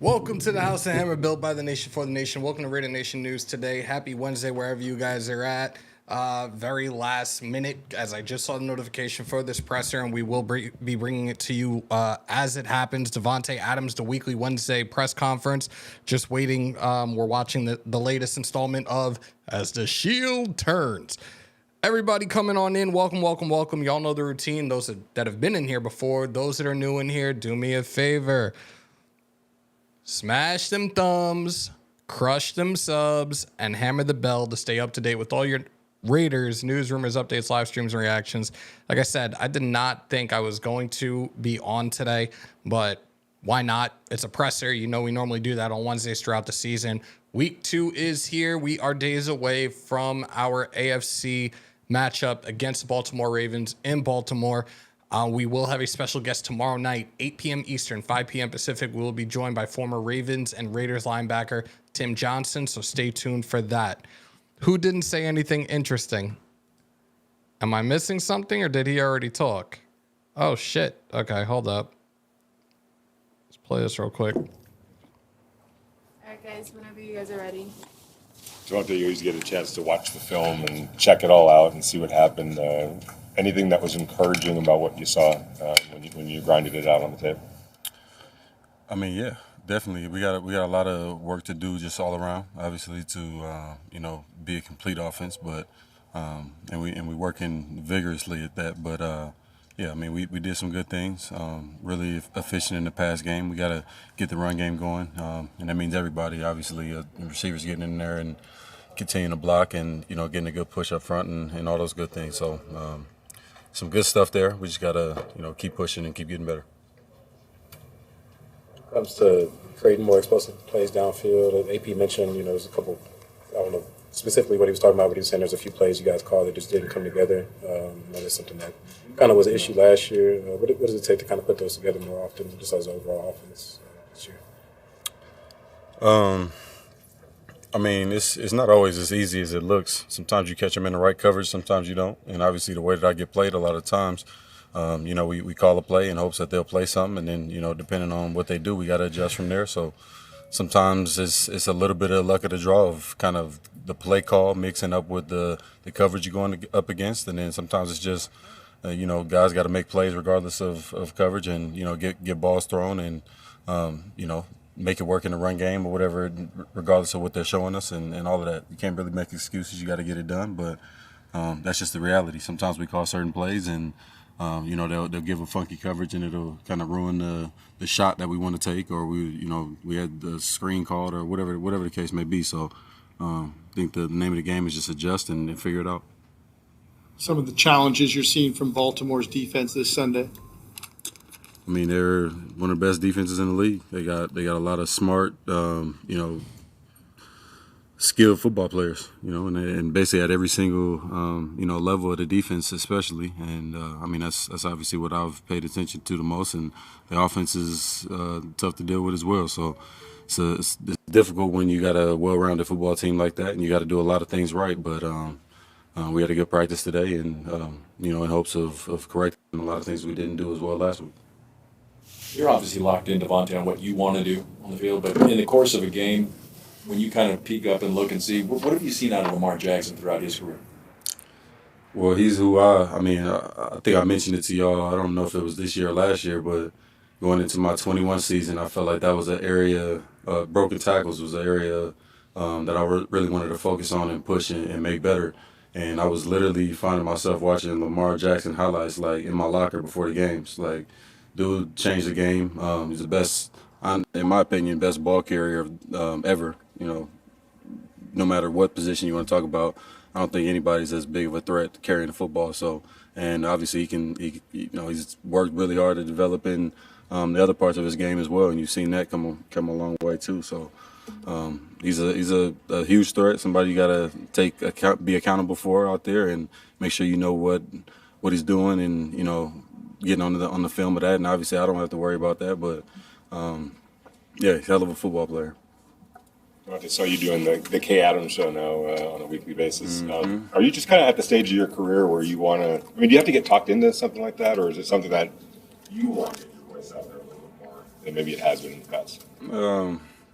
Welcome to the House of Hammer, built by the nation for the nation. Welcome to Raider Nation News today. Happy Wednesday, wherever you guys are at. Very last minute, as I just saw the notification for this presser, and we will be bringing it to you as it happens. Davante Adams, the weekly Wednesday press conference. Just waiting. We're watching the latest installment of As the Shield Turns. Everybody coming on in, welcome. Y'all know the routine. Those that have been in here before, those that are new in here, do me a favor. Smash them thumbs, crush them subs, and hammer the bell to stay up to date with all your Raiders, news, rumors, updates, live streams, and reactions. Like I said, I did not think I was going to be on today, but why not? It's a presser. You know, we normally do that on Wednesdays throughout the season. Week 2 is here. We are days away from our AFC matchup against the Baltimore Ravens in Baltimore. We will have a special guest tomorrow night, 8 p.m. Eastern, 5 p.m. Pacific. We will be joined by former Ravens and Raiders linebacker Tim Johnson, so stay tuned for that. Who didn't say anything interesting? Am I missing something, or did he already talk? Oh, shit. Okay, hold up. Let's play this real quick. All right, guys, whenever you guys are ready. Davante, you always get a chance to watch the film and check it all out and see what happened. Anything that was encouraging about what you saw when you grinded it out on the tape? I mean, yeah, definitely. We got a lot of work to do just all around, obviously, to be a complete offense. But and we working vigorously at that. But yeah, I mean, we did some good things. Really efficient in the pass game. We got to get the run game going, and that means everybody, obviously, the receivers getting in there and continuing to block and getting a good push up front and all those good things. So. Some good stuff there. We just gotta, keep pushing and keep getting better. When it comes to creating more explosive plays downfield, AP mentioned, there's a couple, I don't know specifically what he was talking about, but he was saying there's a few plays you guys called that just didn't come together. That's something that kind of was an issue last year. What does it take to kind of put those together more often, just as an overall offense this year? I mean, it's not always as easy as it looks. Sometimes you catch them in the right coverage, sometimes you don't. And obviously the way that I get played a lot of times, we call a play in hopes that they'll play something. And then, depending on what they do, we got to adjust from there. So sometimes it's a little bit of luck of the draw of kind of the play call mixing up with the coverage you're going up against. And then sometimes it's just, guys got to make plays regardless of coverage and, get balls thrown and, make it work in the run game or whatever, regardless of what they're showing us and all of that. You can't really make excuses. You got to get it done, but that's just the reality. Sometimes we call certain plays and, they'll give a funky coverage and it'll kind of ruin the shot that we want to take or we had the screen called or whatever the case may be. So I think the name of the game is just adjust and figure it out. Some of the challenges you're seeing from Baltimore's defense this Sunday? I mean, they're one of the best defenses in the league. They got a lot of smart, skilled football players, and basically at every single, level of the defense especially. And, I mean, that's obviously what I've paid attention to the most. And the offense is tough to deal with as well. So it's difficult when you got a well-rounded football team like that and you got to do a lot of things right. But we had a good practice today and, in hopes of correcting a lot of things we didn't do as well last week. You're obviously locked in, Davante, on what you want to do on the field, but in the course of a game, when you kind of peek up and look and see, what have you seen out of Lamar Jackson throughout his career? Well, he's who I think I mentioned it to y'all. I don't know if it was this year or last year, but going into my 21 season, I felt like that was an area, broken tackles was an area that I really wanted to focus on and push and make better. And I was literally finding myself watching Lamar Jackson highlights like in my locker before the games, like. Dude changed the game. He's the best, in my opinion, best ball carrier ever. No matter what position you want to talk about, I don't think anybody's as big of a threat carrying the football. So, and obviously he's worked really hard at developing the other parts of his game as well, and you've seen that come a long way too. So, he's a huge threat. Somebody you got to be accountable for out there, and make sure you know what he's doing, and getting on the film of that, and obviously I don't have to worry about that. But yeah, he's a hell of a football player. I saw you doing the K Adams show now on a weekly basis. Are you just kind of at the stage of your career where you want to? I mean, do you have to get talked into something like that, or is it something that you want to get your voice out there a little bit more than maybe it has been in the past?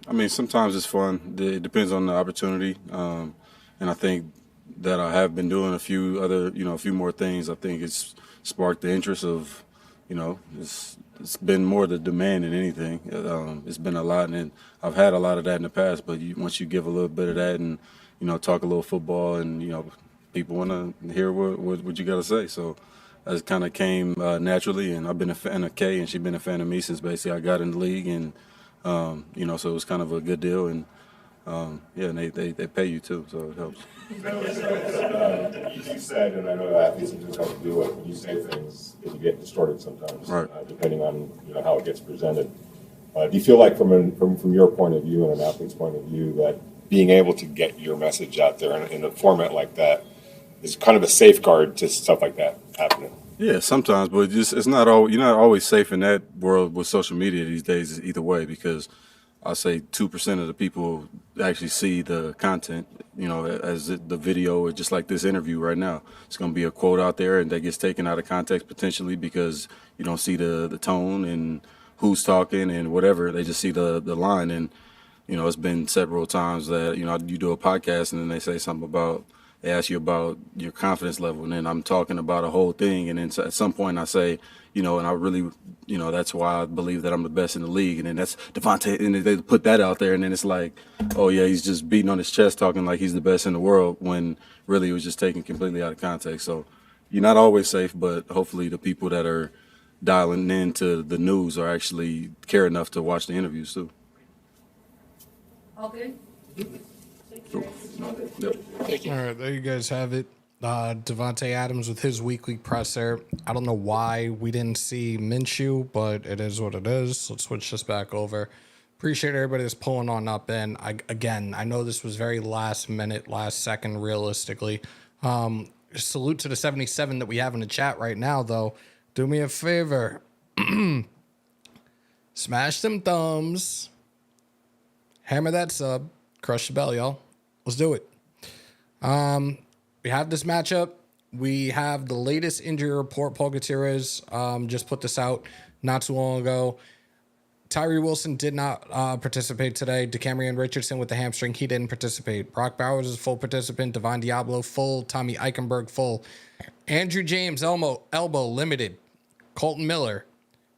I mean, sometimes it's fun. It depends on the opportunity, and I think that I have been doing a few more things. I think it's sparked the interest of, it's been more the demand than anything. It's been a lot, and I've had a lot of that in the past. But once you give a little bit of that, and talk a little football, and people want to hear what you got to say. So that kind of came naturally, and I've been a fan of Kay, and she's been a fan of me since basically I got in the league, and so it was kind of a good deal, and and they pay you too, so it helps. You said, and I know athletes just have to do it. When you say things, it can get distorted sometimes, right. Depending on how it gets presented. Do you feel like from your point of view and an athlete's point of view that being able to get your message out there in a format like that is kind of a safeguard to stuff like that happening? Yeah, sometimes, but it's not all. You're not always safe in that world with social media these days. Either way, because I say 2% of the people actually see the content, as the video or just like this interview right now. It's going to be a quote out there, and that gets taken out of context potentially because you don't see the tone and who's talking and whatever. They just see the line, and it's been several times that you do a podcast and then they say something about. They ask you about your confidence level, and then I'm talking about a whole thing, and then at some point I say, and I really, that's why I believe that I'm the best in the league, and then that's Davante, and they put that out there, and then it's like, oh yeah, he's just beating on his chest talking like he's the best in the world, when really it was just taken completely out of context. So you're not always safe, but hopefully the people that are dialing into the news are actually care enough to watch the interviews too. All good? Yep. All right, there you guys have it. Davante Adams with his weekly presser. I don't know why we didn't see Minshew, but it is what it is. Let's switch this back over. Appreciate everybody that's pulling on up in. I know this was very last minute, last second, realistically. Salute to the 77 that we have in the chat right now, though. Do me a favor. Smash them thumbs. Hammer that sub. Crush the bell, y'all. Let's do it. We have this matchup. We have the latest injury report. Paul Gutierrez just put this out not too long ago. Tyree Wilson did not participate today. DeCamerion Richardson with the hamstring, he didn't participate. Brock Bowers is a full participant. Devon Diablo, full. Tommy Eichenberg, full. Andrew James, elbow, limited. Colton Miller,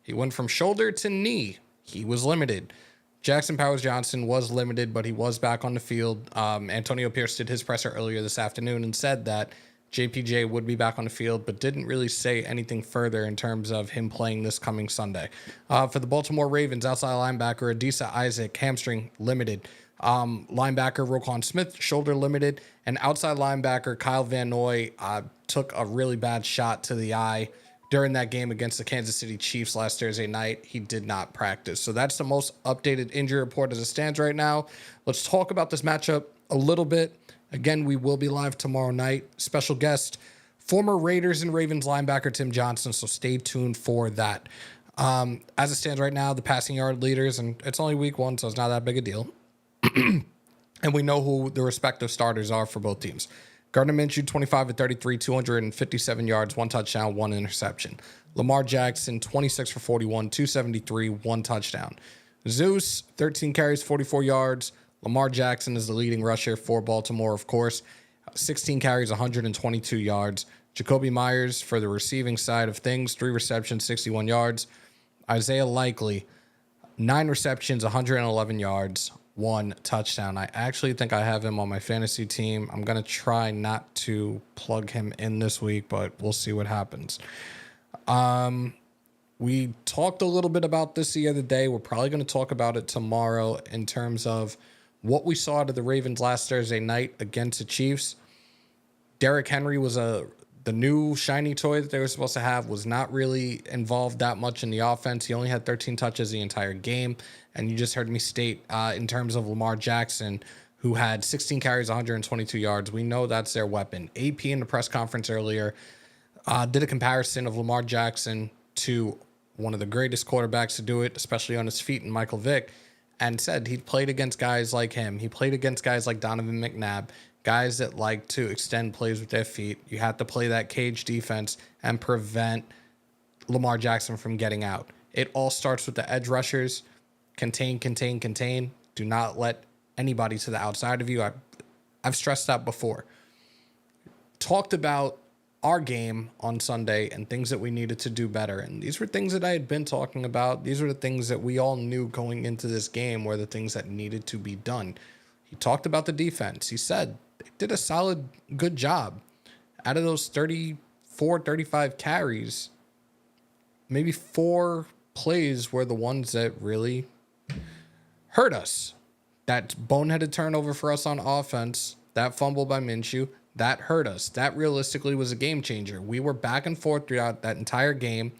he went from shoulder to knee. He was limited. Jackson Powers-Johnson was limited, but he was back on the field. Antonio Pierce did his presser earlier this afternoon and said that JPJ would be back on the field, but didn't really say anything further in terms of him playing this coming Sunday. For the Baltimore Ravens, outside linebacker Adisa Isaac, hamstring limited. Linebacker Roquan Smith, shoulder limited. And outside linebacker Kyle Van Noy took a really bad shot to the eye during that game against the Kansas City Chiefs last Thursday night. He did not practice. So that's the most updated injury report as it stands right now. Let's talk about this matchup a little bit. Again, we will be live tomorrow night. Special guest, former Raiders and Ravens linebacker Tim Johnson, so stay tuned for that. As it stands right now, the passing yard leaders, and it's only week one, so it's not that big a deal. And we know who the respective starters are for both teams. Gardner Minshew, 25 of 33, 257 yards, 1 touchdown, 1 interception. Lamar Jackson, 26 for 41, 273, 1 touchdown. Zeus, 13 carries, 44 yards. Lamar Jackson is the leading rusher for Baltimore, of course. 16 carries, 122 yards. Jacoby Myers for the receiving side of things, 3 receptions, 61 yards. Isaiah Likely, 9 receptions, 111 yards, 1 touchdown. I actually think I have him on my fantasy team. I'm going to try not to plug him in this week, but we'll see what happens. We talked a little bit about this the other day. We're probably going to talk about it tomorrow in terms of what we saw out of the Ravens last Thursday night against the Chiefs. Derrick Henry was the new shiny toy that they were supposed to have, was not really involved that much in the offense. He only had 13 touches the entire game. And you just heard me state in terms of Lamar Jackson, who had 16 carries, 122 yards. We know that's their weapon. AP in the press conference earlier did a comparison of Lamar Jackson to one of the greatest quarterbacks to do it, especially on his feet, in Michael Vick, and said he played against guys like him. He played against guys like Donovan McNabb, guys that like to extend plays with their feet. You have to play that cage defense and prevent Lamar Jackson from getting out. It all starts with the edge rushers. Contain, contain, contain. Do not let anybody to the outside of you. I've stressed that before. Talked about our game on Sunday and things that we needed to do better. And these were things that I had been talking about. These were the things that we all knew going into this game were the things that needed to be done. He talked about the defense. He said they did a solid, good job. Out of those 34, 35 carries, maybe 4 plays were the ones that really hurt us. That boneheaded turnover for us on offense, that fumble by Minshew, that hurt us. That realistically was a game changer. We were back and forth throughout that entire game.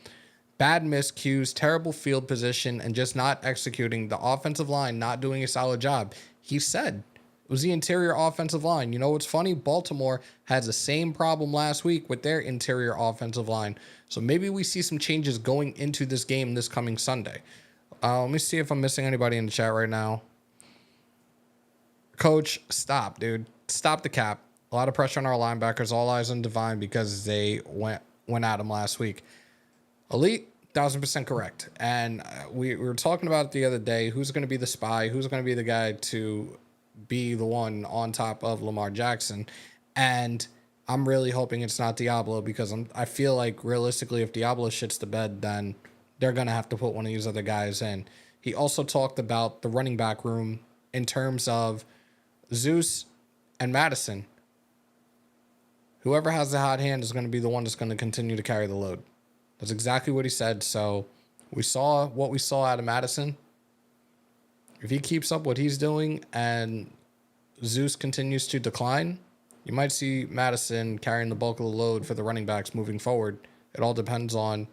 Bad miscues, terrible field position, and just not executing. The offensive line not doing a solid job. He said it was the interior offensive line. You know what's funny? Baltimore has the same problem last week with their interior offensive line. So maybe we see some changes going into this game this coming Sunday. Let me see if I'm missing anybody in the chat right now. Coach, stop, dude. Stop the cap. A lot of pressure on our linebackers. All eyes on Divine because they went at him last week. Elite, 1,000% correct. And we were talking about it the other day. Who's going to be the spy? Who's going to be the guy to be the one on top of Lamar Jackson? And I'm really hoping it's not Diablo because I feel like realistically, if Diablo shits the bed, then they're going to have to put one of these other guys in. He also talked about the running back room in terms of Zeus and Madison. Whoever has the hot hand is going to be the one that's going to continue to carry the load. That's exactly what he said. So we saw what we saw out of Madison. If he keeps up what he's doing and Zeus continues to decline, you might see Madison carrying the bulk of the load for the running backs moving forward. It all depends on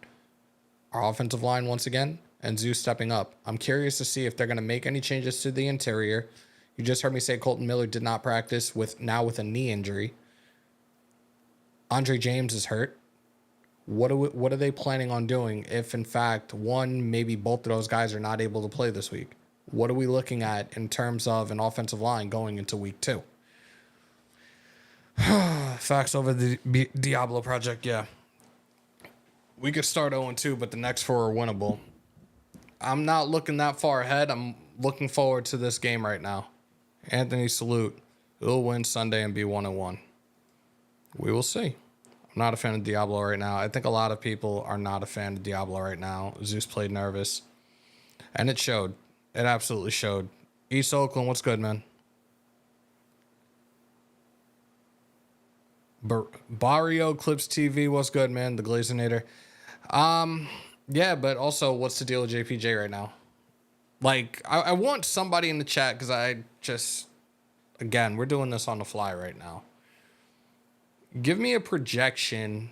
our offensive line once again and Zeus stepping up. I'm curious to see if they're going to make any changes to the interior. You just heard me say Colton Miller did not practice with a knee injury. Andre James is hurt. What are they planning on doing if, in fact, one, maybe both of those guys are not able to play this week? What are we looking at in terms of an offensive line going into week 2? Facts over the Diablo project, yeah. We could start 0-2, but the next 4 are winnable. I'm not looking that far ahead. I'm looking forward to this game right now. Anthony, salute. We'll win Sunday and be 1-1. We will see. I'm not a fan of Diablo right now. I think a lot of people are not a fan of Diablo right now. Zeus played nervous. And it showed. It absolutely showed. East Oakland, what's good, man? Barrio Clips TV, what's good, man? The Glazinator. Yeah, but also, what's the deal with JPJ right now? Like, I want somebody in the chat because I just, again, we're doing this on the fly right now. Give me a projection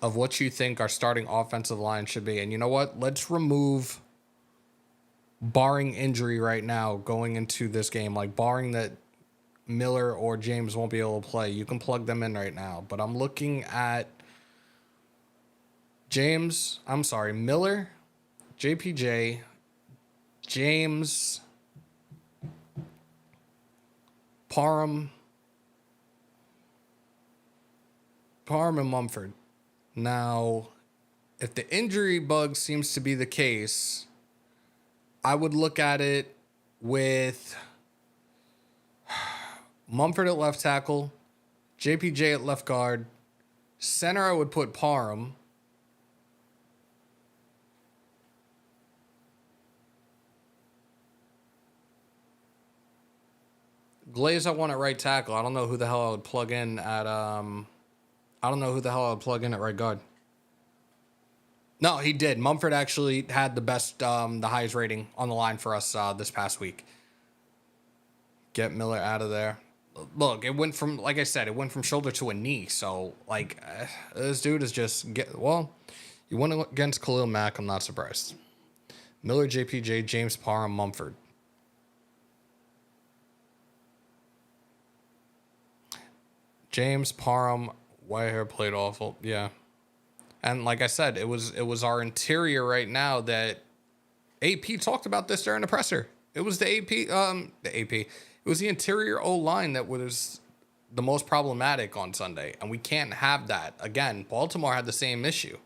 of what you think our starting offensive line should be. And you know what? Let's remove, barring injury right now, going into this game. Like, barring that Miller or James won't be able to play. You can plug them in right now. But I'm looking at Miller, JPJ, James, Parham and Mumford. Now, if the injury bug seems to be the case, I would look at it with Mumford at left tackle, JPJ at left guard. Center, I would put Parham. Glaze, I want at right tackle. I don't know who the hell I would plug in at right guard. No, he did. Mumford actually had the highest rating on the line for us this past week. Get Miller out of there. Look, it went from, like I said, it went from shoulder to a knee. So, this dude is just you went against Khalil Mack. I'm not surprised. Miller, JPJ, James Parham, Mumford. James Parham, Whitehair played awful. Yeah. And like I said, it was our interior right now that AP talked about this during the presser. It was the AP. It was the interior O-line that was the most problematic on Sunday. And we can't have that. Again, Baltimore had the same issue.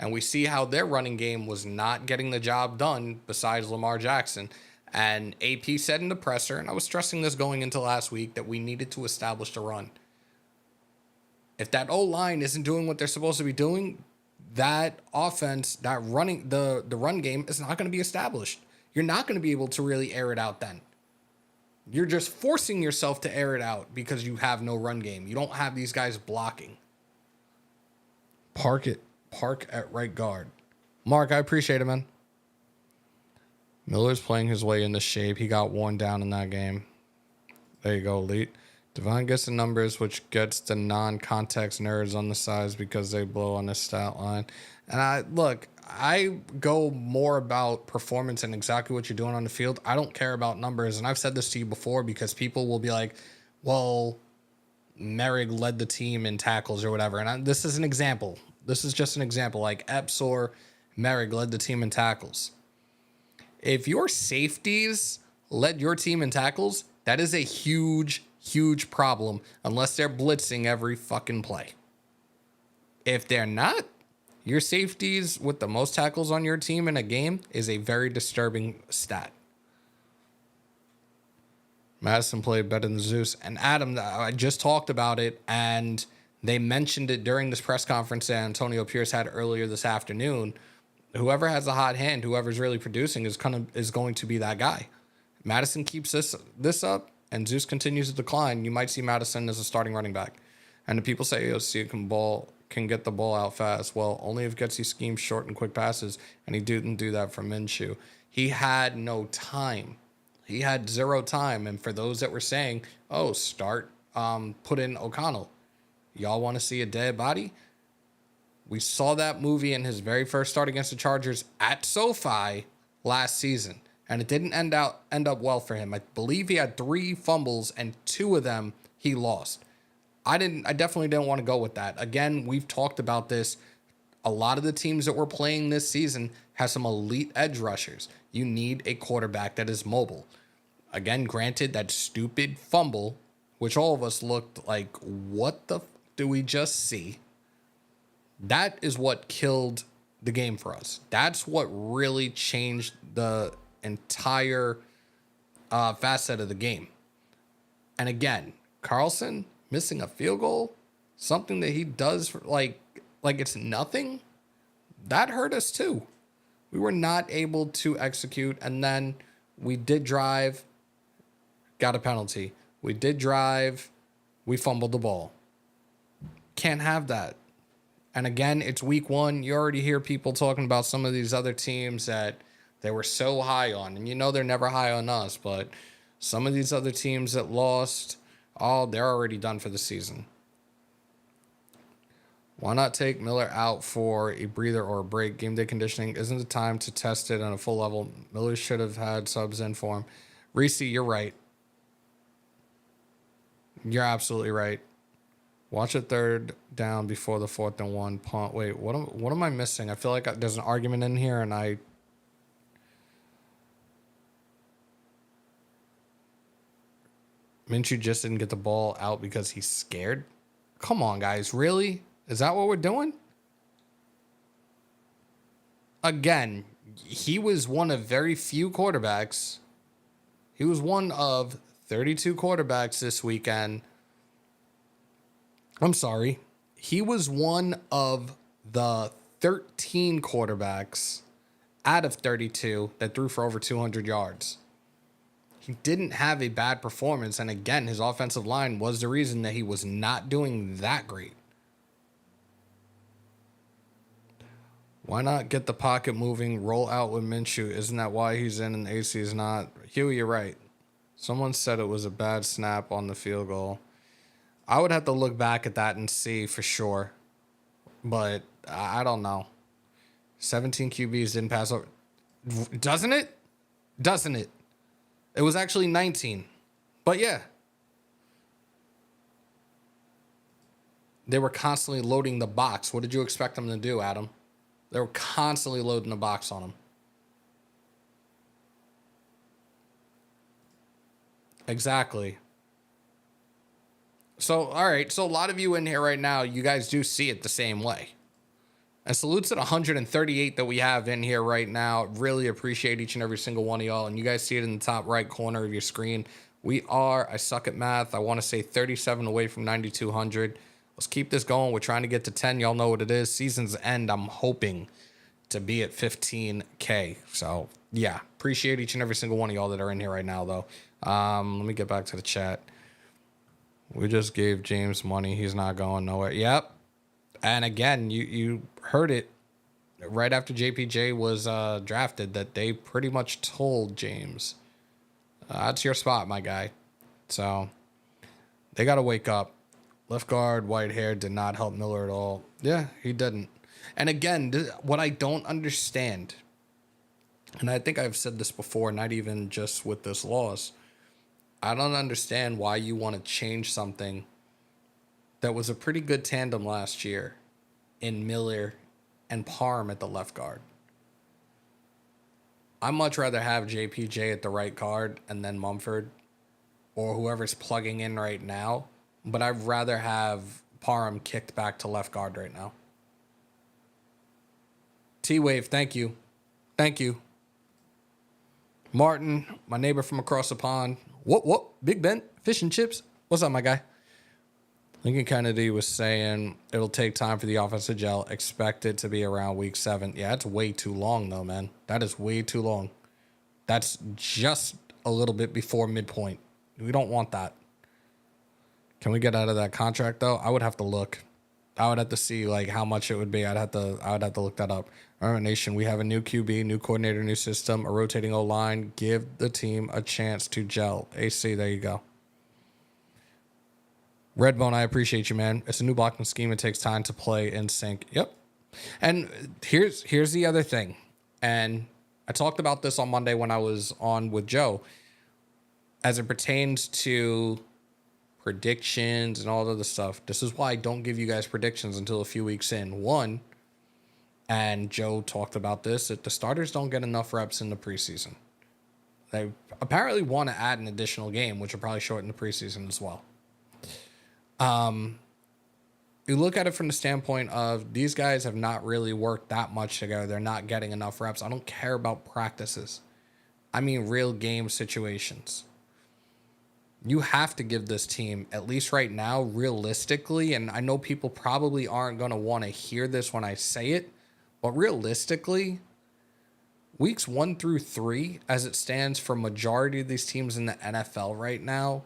And we see how their running game was not getting the job done besides Lamar Jackson. And AP said in the presser, and I was stressing this going into last week, that we needed to establish the run. If that O-line isn't doing what they're supposed to be doing, that offense, that running, the run game is not going to be established. You're not going to be able to really air it out then. You're just forcing yourself to air it out because you have no run game. You don't have these guys blocking. Park at right guard. Mark, I appreciate it, man. Miller's playing his way into shape. He got worn down in that game. There you go, Elite. Devon gets the numbers, which gets the non-context nerds on the sides because they blow on the stat line. And I go more about performance and exactly what you're doing on the field. I don't care about numbers. And I've said this to you before because people will be like, well, Merrick led the team in tackles or whatever. And this is an example. This is just an example. Like Epps or Merrick led the team in tackles. If your safeties led your team in tackles, that is a huge problem unless they're blitzing every fucking play. If they're not, your safeties with the most tackles on your team in a game is a very disturbing stat. Madison played better than Zeus. And Adam, I just talked about it, and they mentioned it during this press conference that Antonio Pierce had earlier this afternoon. Whoever has a hot hand, whoever's really producing is going to be that guy. Madison keeps this up, and Zeus continues to decline. You might see Madison as a starting running back. And the people say, can get the ball out fast. Well, only if Getsy schemes short and quick passes, and he didn't do that for Minshew. He had no time. He had zero time. And for those that were saying, put in O'Connell. Y'all want to see a dead body? We saw that movie in his very first start against the Chargers at SoFi last season. And it didn't end up well for him. I believe he had 3 fumbles and 2 of them he lost. I definitely didn't want to go with that. Again, we've talked about this. A lot of the teams that we're playing this season have some elite edge rushers. You need a quarterback that is mobile. Again, granted, that stupid fumble, which all of us looked like, what the do we just see? That is what killed the game for us. That's what really changed the entire facet of the game. And again, Carlson missing a field goal, something that he does for like it's nothing, that hurt us too. We were not able to execute, and then we did drive, got a penalty. We did drive, we fumbled the ball. Can't have that. And again, it's week 1. You already hear people talking about some of these other teams that they were so high on. And they're never high on us, but some of these other teams that lost, they're already done for the season. Why not take Miller out for a breather or a break? Game day conditioning isn't the time to test it on a full level. Miller should have had subs in for him. Reese, you're right. You're absolutely right. Watch a 3rd down before the 4th and 1 punt. Wait, what am I missing? I feel like there's an argument in here, and Minshew just didn't get the ball out because he's scared. Come on, guys, really? Is that what we're doing? Again, he was one of very few quarterbacks. He was one of 32 quarterbacks this weekend. I'm sorry. He was one of the 13 quarterbacks out of 32 that threw for over 200 yards. He didn't have a bad performance. And again, his offensive line was the reason that he was not doing that great. Why not get the pocket moving, roll out with Minshew? Isn't that why he's in and the AC is not? Huey, you're right. Someone said it was a bad snap on the field goal. I would have to look back at that and see for sure. But I don't know. 17 QBs didn't pass over. Doesn't it? Doesn't it? It was actually 19. But yeah. They were constantly loading the box. What did you expect them to do, Adam? They were constantly loading the box on him. Exactly. So, all right. So a lot of you in here right now, you guys do see it the same way. And salutes at 138 that we have in here right now. Really appreciate each and every single one of y'all. And you guys see it in the top right corner of your screen. We are, I suck at math, I want to say 37 away from 9,200. Let's keep this going. We're trying to get to 10. Y'all know what it is. Season's end, I'm hoping to be at 15K. So, yeah, appreciate each and every single one of y'all that are in here right now, though. Let me get back to the chat. We just gave James money. He's not going nowhere. Yep. And again, you heard it right after JPJ was drafted that they pretty much told James, that's your spot, my guy. So they got to wake up. Left guard, white hair did not help Miller at all. Yeah, he didn't. And again, what I don't understand, and I think I've said this before, not even just with this loss, I don't understand why you want to change something that was a pretty good tandem last year in Miller and Parham at the left guard. I'd much rather have JPJ at the right guard and then Mumford or whoever's plugging in right now, but I'd rather have Parham kicked back to left guard right now. T-Wave, thank you. Thank you. Martin, my neighbor from across the pond. What? Big Ben, fish and chips. What's up, my guy? Lincoln Kennedy was saying it'll take time for the offense to gel. Expect it to be around week 7. Yeah, that's way too long, though, man. That is way too long. That's just a little bit before midpoint. We don't want that. Can we get out of that contract, though? I would have to look. I would have to see like how much it would be. I would have to look that up. All right, Nation, we have a new QB, new coordinator, new system, a rotating O-line. Give the team a chance to gel. AC, there you go. Redbone, I appreciate you, man. It's a new blocking scheme. It takes time to play in sync. Yep. And here's the other thing. And I talked about this on Monday when I was on with Joe. As it pertains to predictions and all the other stuff, this is why I don't give you guys predictions until a few weeks in. One, and Joe talked about this, that the starters don't get enough reps in the preseason. They apparently want to add an additional game, which will probably shorten the preseason as well. You look at it from the standpoint of these guys have not really worked that much together. They're not getting enough reps. I don't care about practices. I mean real game situations. You have to give this team, at least right now, realistically, and I know people probably aren't going to want to hear this when I say it, but realistically, weeks 1 through 3, as it stands for majority of these teams in the NFL right now,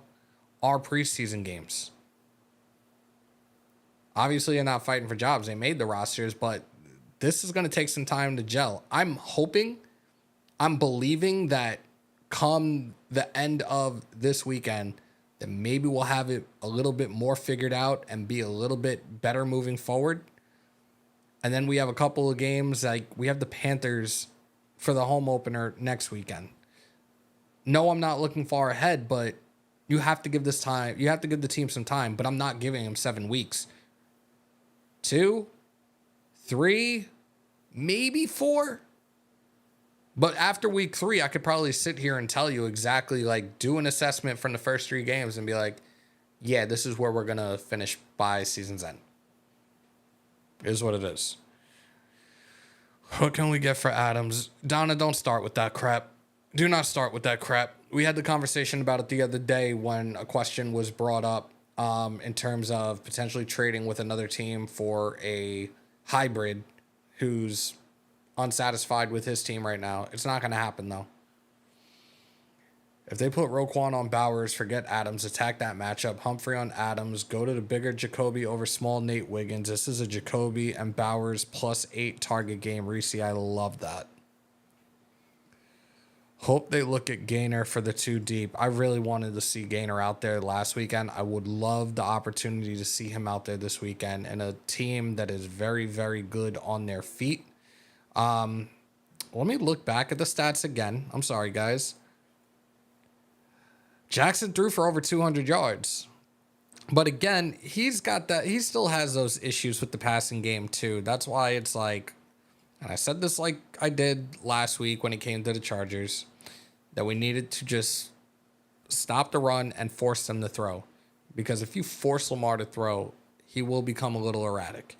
are preseason games. Obviously, they're not fighting for jobs. They made the rosters, but this is going to take some time to gel. I'm believing that come the end of this weekend, that maybe we'll have it a little bit more figured out and be a little bit better moving forward. And then we have a couple of games, like we have the Panthers for the home opener next weekend. No, I'm not looking far ahead, but you have to give this time. You have to give the team some time, but I'm not giving them 7 weeks. 2, 3, maybe 4. But after week 3, I could probably sit here and tell you exactly, like, do an assessment from the first 3 games and be like, yeah, this is where we're going to finish by season's end. It is what it is. What can we get for Adams? Donna, don't start with that crap. Do not start with that crap. We had the conversation about it the other day when a question was brought up in terms of potentially trading with another team for a hybrid who's unsatisfied with his team right now. It's not going to happen, though. If they put Roquan on Bowers, forget Adams, attack that matchup. Humphrey on Adams, go to the bigger Jacoby over small Nate Wiggins. This is a Jacoby and Bowers +8 target game. Reese, I love that. Hope they look at Gaynor for the 2 deep. I really wanted to see Gaynor out there last weekend. I would love the opportunity to see him out there this weekend and a team that is very, very good on their feet. Let me look back at the stats again. I'm sorry, guys. Jackson threw for over 200 yards. But again, he's got that. He still has those issues with the passing game, too. That's why it's like, and I said this like I did last week when it came to the Chargers, that we needed to just stop the run and force them to throw. Because if you force Lamar to throw, he will become a little erratic.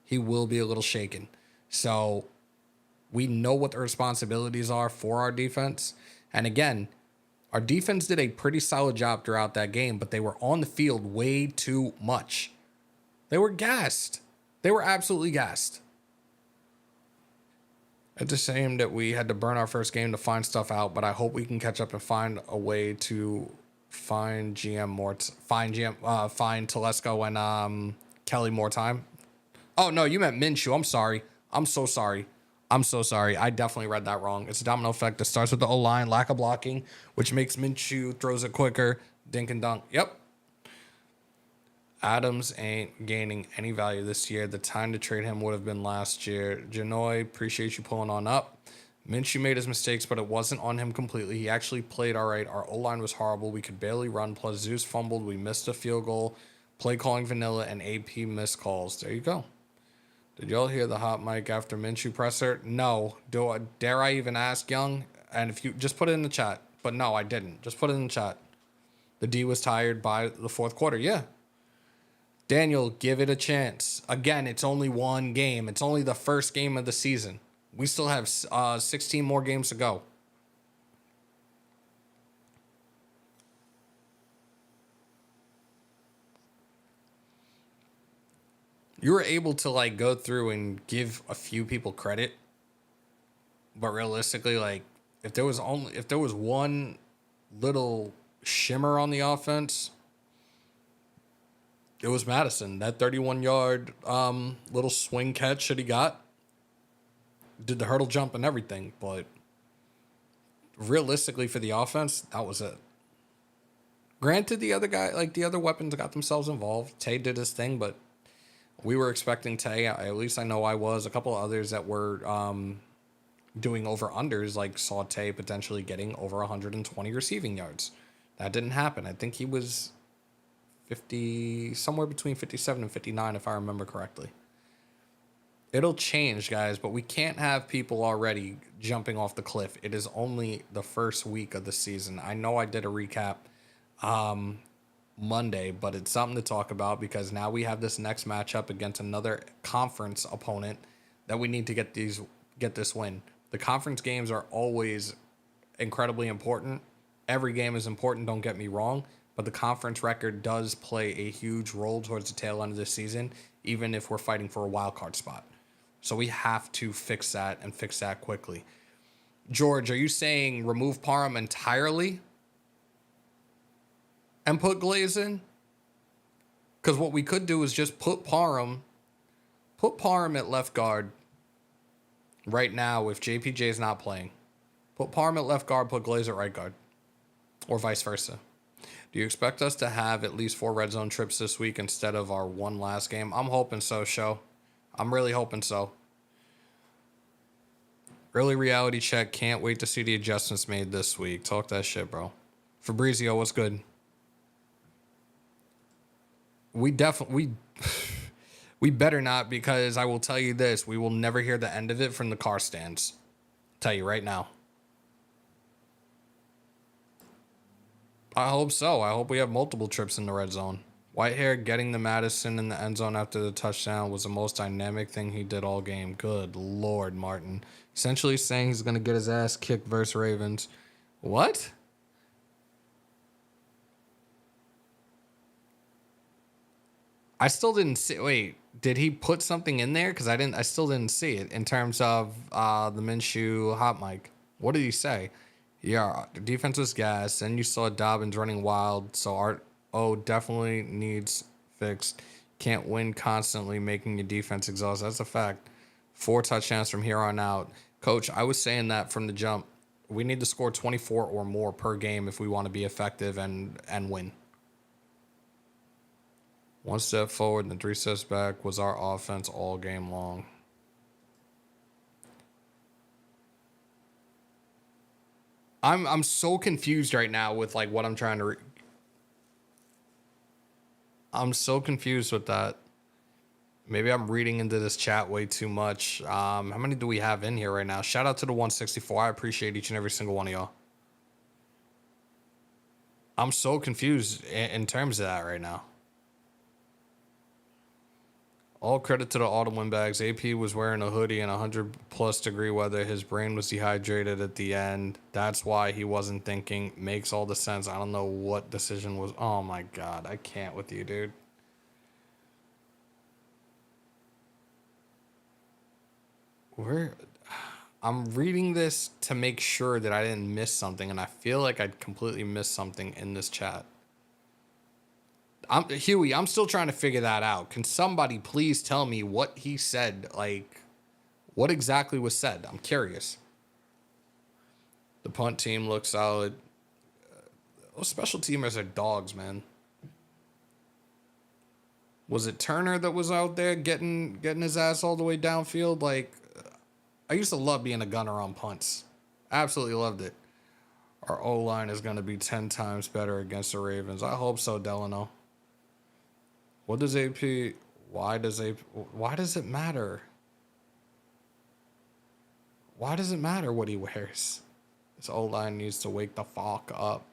He will be a little shaken. So we know what the responsibilities are for our defense. And again, our defense did a pretty solid job throughout that game, but they were on the field way too much. They were gassed. They were absolutely gassed. It's a shame that we had to burn our first game to find stuff out, but I hope we can catch up and find a way to find find Telesco and Kelly more time. Oh no, you meant Minshew. I'm sorry. I'm so sorry. I definitely read that wrong. It's a domino effect that starts with the O-line, lack of blocking, which makes Minshew throws it quicker, dink and dunk. Yep. Adams ain't gaining any value this year. The time to trade him would have been last year. Janoy, appreciate you pulling on up. Minshew made his mistakes, but it wasn't on him completely. He actually played all right. Our O-line was horrible. We could barely run. Plus, Zeus fumbled. We missed a field goal. Play calling vanilla and AP missed calls. There you go. Did y'all hear the hot mic after Minshew presser? No. Dare I even ask, Young? And if you just put it in the chat. But no, I didn't. Just put it in the chat. The D was tired by the fourth quarter. Yeah. Daniel, give it a chance. Again, it's only one game. It's only the first game of the season. We still have 16 more games to go. You were able to like go through and give a few people credit, but realistically, like if there was one little shimmer on the offense, it was Madison. That 31-yard little swing catch that he got, did the hurdle jump and everything, but realistically for the offense, that was it. Granted, the other weapons got themselves involved. Tay did his thing, but we were expecting Tay, at least I know I was, a couple of others that were doing over-unders, like saw Tay potentially getting over 120 receiving yards. That didn't happen. I think he was 50, somewhere between 57 and 59, if I remember correctly. It'll change, guys, but we can't have people already jumping off the cliff. It is only the first week of the season. I know I did a recap Monday, but it's something to talk about because now we have this next matchup against another conference opponent that we need to get this win. The conference games are always incredibly important. Every game is important, don't get me wrong, but the conference record does play a huge role towards the tail end of the season, even if we're fighting for a wild card spot. So we have to fix that and fix that quickly. George, are you saying remove Parham entirely and put Glaze in? Because what we could do is just put Parham at left guard right now if JPJ is not playing. Put Parham at left guard, put Glaze at right guard, or vice versa. Do you expect us to have at least 4 red zone trips this week instead of our one last game? I'm hoping so, Show. I'm really hoping so. Early reality check. Can't wait to see the adjustments made this week. Talk that shit, bro. Fabrizio, what's good? We better not, because I will tell you this. We will never hear the end of it from the car stands. Tell you right now. I hope so. I hope we have multiple trips in the red zone. Whitehair getting the Madison in the end zone after the touchdown was the most dynamic thing he did all game. Good Lord, Martin. Essentially saying he's going to get his ass kicked versus Ravens. What? I still didn't see. Wait, did he put something in there? Because I still didn't see it in terms of the Minshew hot mic. What did he say? Yeah, the defense was gas. Then you saw Dobbins running wild. So definitely needs fixed. Can't win constantly, making your defense exhausted. That's a fact. 4 touchdowns from here on out. Coach, I was saying that from the jump. We need to score 24 or more per game if we want to be effective and win. 1 step forward and 3 steps back was our offense all game long. I'm so confused right now with like what I'm trying to. I'm so confused with that. Maybe I'm reading into this chat way too much. How many do we have in here right now? Shout out to the 164. I appreciate each and every single one of y'all. I'm so confused in terms of that right now. All credit to the autumn windbags. AP was wearing a hoodie in 100+ degree weather. His brain was dehydrated at the end. That's why he wasn't thinking. Makes all the sense. I don't know what decision was. Oh my God. I can't with you, dude. I'm reading this to make sure that I didn't miss something, and I feel like I completely missed something in this chat. Huey, I'm still trying to figure that out. Can somebody please tell me what he said? Like, what exactly was said? I'm curious. The punt team looks solid. Those special teamers are dogs, man. Was it Turner that was out there getting his ass all the way downfield? Like, I used to love being a gunner on punts. Absolutely loved it. Our O-line is going to be 10 times better against the Ravens. I hope so, Delano. What does AP... Why does it matter? Why does it matter what he wears? This O-line needs to wake the fuck up.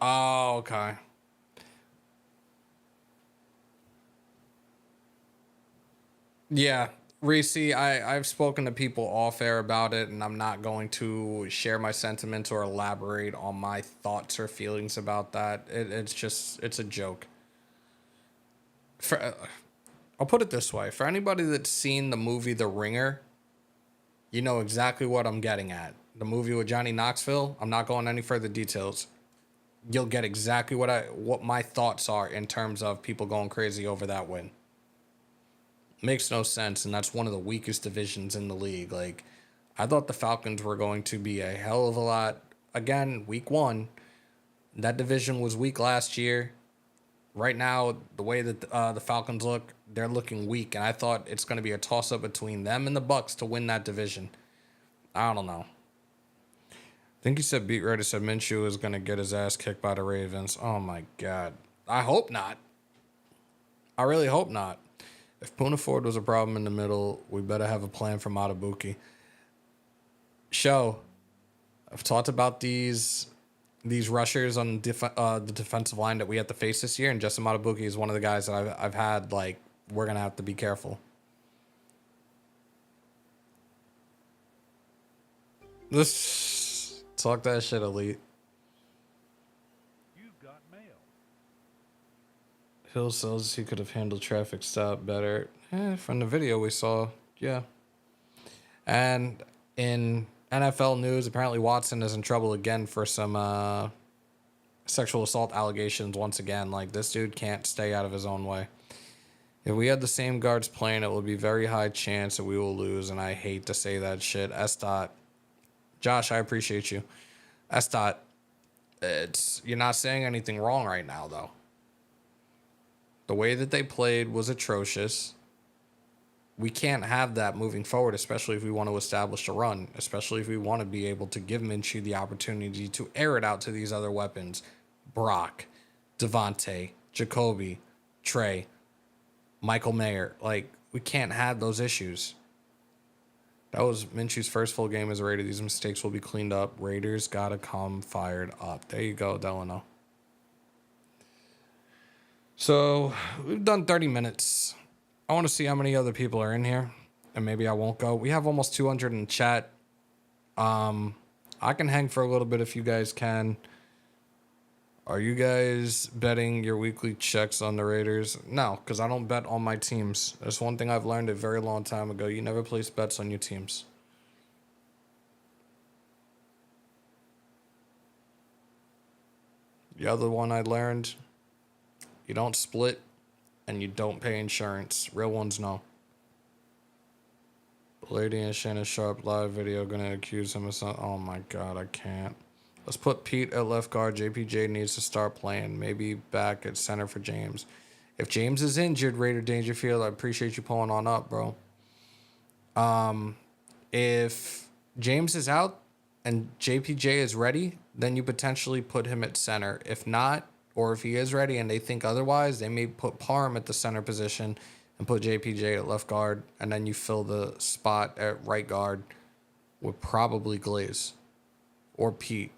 Oh, okay. Yeah, Reese, I've spoken to people off air about it, and I'm not going to share my sentiments or elaborate on my thoughts or feelings about that. It's a joke. I'll put it this way. For anybody that's seen the movie The Ringer, you know exactly what I'm getting at. The movie with Johnny Knoxville, I'm not going any further details. You'll get exactly what my thoughts are in terms of people going crazy over that win. Makes no sense, and that's one of the weakest divisions in the league. Like, I thought the Falcons were going to be a hell of a lot. Again, week one, that division was weak last year. Right now, the way that the Falcons look, they're looking weak, and I thought it's going to be a toss-up between them and the Bucs to win that division. I don't know. I think he said beat writer said Minshew is going to get his ass kicked by the Ravens. Oh, my God. I hope not. I really hope not. If Poona Ford was a problem in the middle, we better have a plan for Matabuki. I've talked about these rushers on the defensive line that we have to face this year, and Justin Matabuki is one of the guys that I've had, like, we're going to have to be careful. Let's talk that shit, Elite. Hill says he could have handled traffic stop better. From the video we saw, yeah. And in NFL news, apparently Watson is in trouble again for some sexual assault allegations once again. Like, this dude can't stay out of his own way. If we had the same guards playing, it would be very high chance that we will lose, and I hate to say that shit. Josh, I appreciate you. You're not saying anything wrong right now, though. The way that they played was atrocious. We can't have that moving forward, especially if we want to establish a run, especially if we want to be able to give Minshew the opportunity to air it out to these other weapons. Brock, Davante, Jacoby, Trey, Michael Mayer. Like, we can't have those issues. That was Minshew's first full game as a Raider. These mistakes will be cleaned up. Raiders got to come fired up. There you go, Delano. So, we've done 30 minutes. I want to see how many other people are in here, and maybe I won't go. We have almost 200 in chat. I can hang for a little bit if you guys can. Are you guys betting your weekly checks on the Raiders? No, because I don't bet on my teams. That's one thing I've learned a very long time ago. You never place bets on your teams. The other one I learned... You don't split, and you don't pay insurance. Real ones know. Lady and Shannon Sharp live video gonna accuse him of something. Oh my God, I can't. Let's put Pete at left guard. JPJ needs to start playing. Maybe back at center for James. If James is injured, Raider Dangerfield, I appreciate you pulling on up, bro. If James is out and JPJ is ready, then you potentially put him at center. If not, or if he is ready and they think otherwise, they may put Parham at the center position and put JPJ at left guard, and then you fill the spot at right guard with probably Glaze or Pete.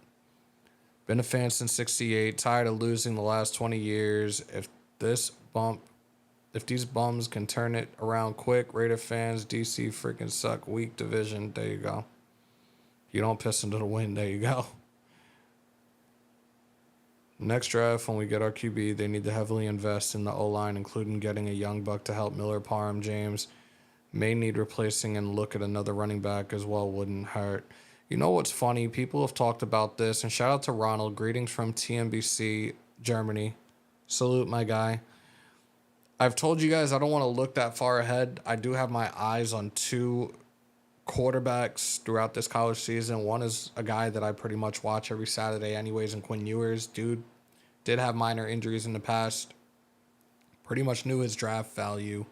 Been a fan since '68. Tired of losing the last 20 years. If these bums can turn it around quick, Raider fans, DC freaking suck. Weak division. There you go. You don't piss into the wind. There you go. Next draft, when we get our QB, they need to heavily invest in the O-line, including getting a young buck to help Miller, Parham, James. May need replacing and look at another running back as well. Wouldn't hurt. You know what's funny? People have talked about this, and shout out to Ronald. Greetings from TMBC, Germany. Salute, my guy. I've told you guys I don't want to look that far ahead. I do have my eyes on two quarterbacks throughout this college season. One is a guy that I pretty much watch every Saturday anyways, and Quinn Ewers. Dude did have minor injuries in the past. Pretty much knew his draft value.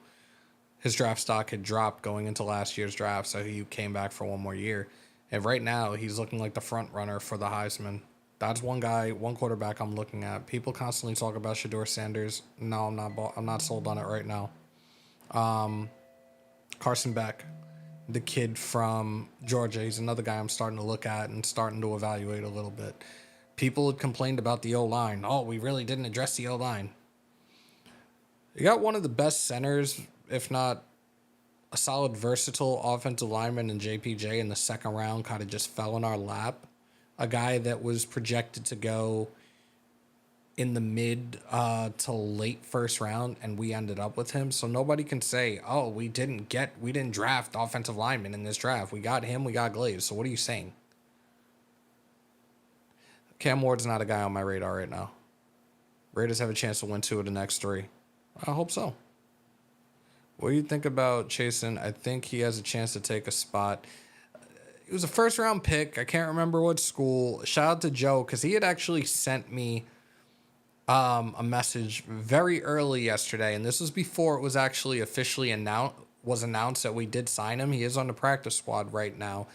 His draft stock had dropped going into last year's draft, so he came back for one more year. And right now, he's looking like the front runner for the Heisman. That's one guy, one quarterback I'm looking at. People constantly talk about Shedeur Sanders. No, I'm not sold on it right now. Carson Beck, the kid from Georgia, he's another guy I'm starting to look at and starting to evaluate a little bit. People had complained about the O-line. Oh, we really didn't address the O-line. You got one of the best centers, if not a solid, versatile offensive lineman in JPJ in the second round, kind of just fell in our lap. A guy that was projected to go in the mid to late first round, and we ended up with him. So nobody can say, oh, we didn't draft offensive linemen in this draft. We got him, we got Glaze. So what are you saying? Cam Ward's not a guy on my radar right now. Raiders have a chance to win 2 of the next 3. I hope so. What do you think about Chasen? I think he has a chance to take a spot. It was a first round pick. I can't remember what school. Shout out to Joe, because he had actually sent me a message very early yesterday, and this was before it was actually officially announced that we did sign him. He is on the practice squad right now.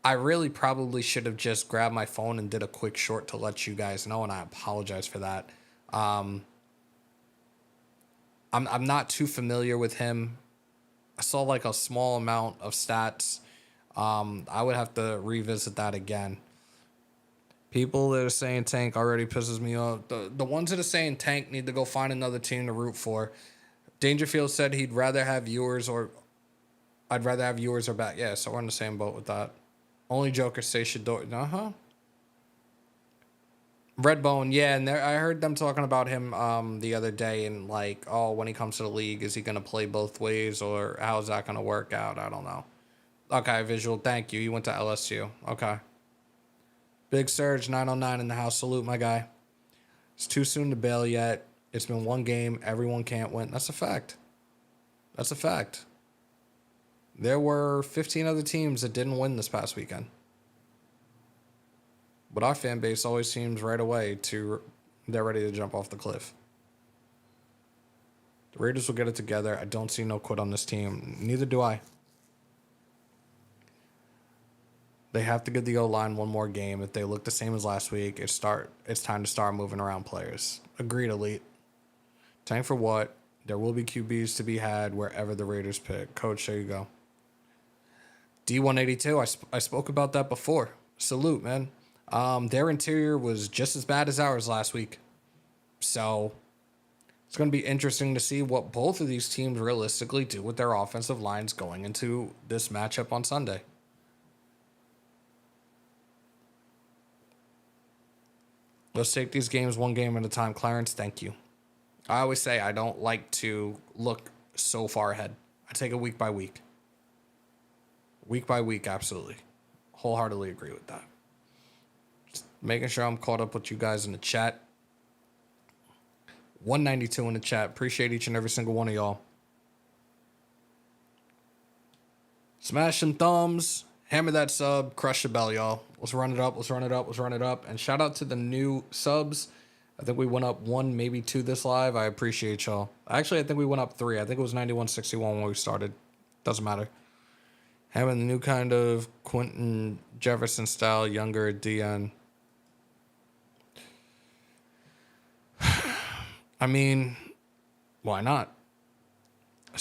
I really probably should have just grabbed my phone and did a quick short to let you guys know, and I apologize for that. I'm not too familiar with him. I saw like a small amount of stats. I would have to revisit that again. People that are saying tank already pisses me off. The ones that are saying tank need to go find another team to root for. Dangerfield said he'd rather have viewers or I'd rather have viewers or back. Yeah, so we're in the same boat with that. Only Joker say Shedeur. Redbone, yeah, and I heard them talking about him the other day, and like, oh, when he comes to the league, is he gonna play both ways, or how's that gonna work out? I don't know. Okay, visual, thank you. You went to LSU. Okay. Big Surge 909 in the house. Salute, my guy. It's too soon to bail yet. It's been one game. Everyone can't win. That's a fact. That's a fact. There were 15 other teams that didn't win this past weekend. But our fan base always seems right away they're ready to jump off the cliff. The Raiders will get it together. I don't see no quit on this team. Neither do I. They have to give the O-line one more game. If they look the same as last week, it's time to start moving around players. Agreed, Elite. Tank for what? There will be QBs to be had wherever the Raiders pick. Coach, there you go. D182, I spoke about that before. Salute, man. Their interior was just as bad as ours last week. So it's going to be interesting to see what both of these teams realistically do with their offensive lines going into this matchup on Sunday. Let's take these games one game at a time. Clarence, thank you. I always say I don't like to look so far ahead. I take it week by week. Week by week, absolutely. Wholeheartedly agree with that. Just making sure I'm caught up with you guys in the chat. 192 in the chat. Appreciate each and every single one of y'all. Smash some thumbs. Hammer that sub. Crush the bell, y'all. Let's run it up. Let's run it up. Let's run it up. And shout out to the new subs. I think we went up 1, maybe 2 this live. I appreciate y'all. Actually, I think we went up 3. I think it was 9161 when we started. Doesn't matter. Having the new kind of Quentin Jefferson style, younger DN. I mean, why not?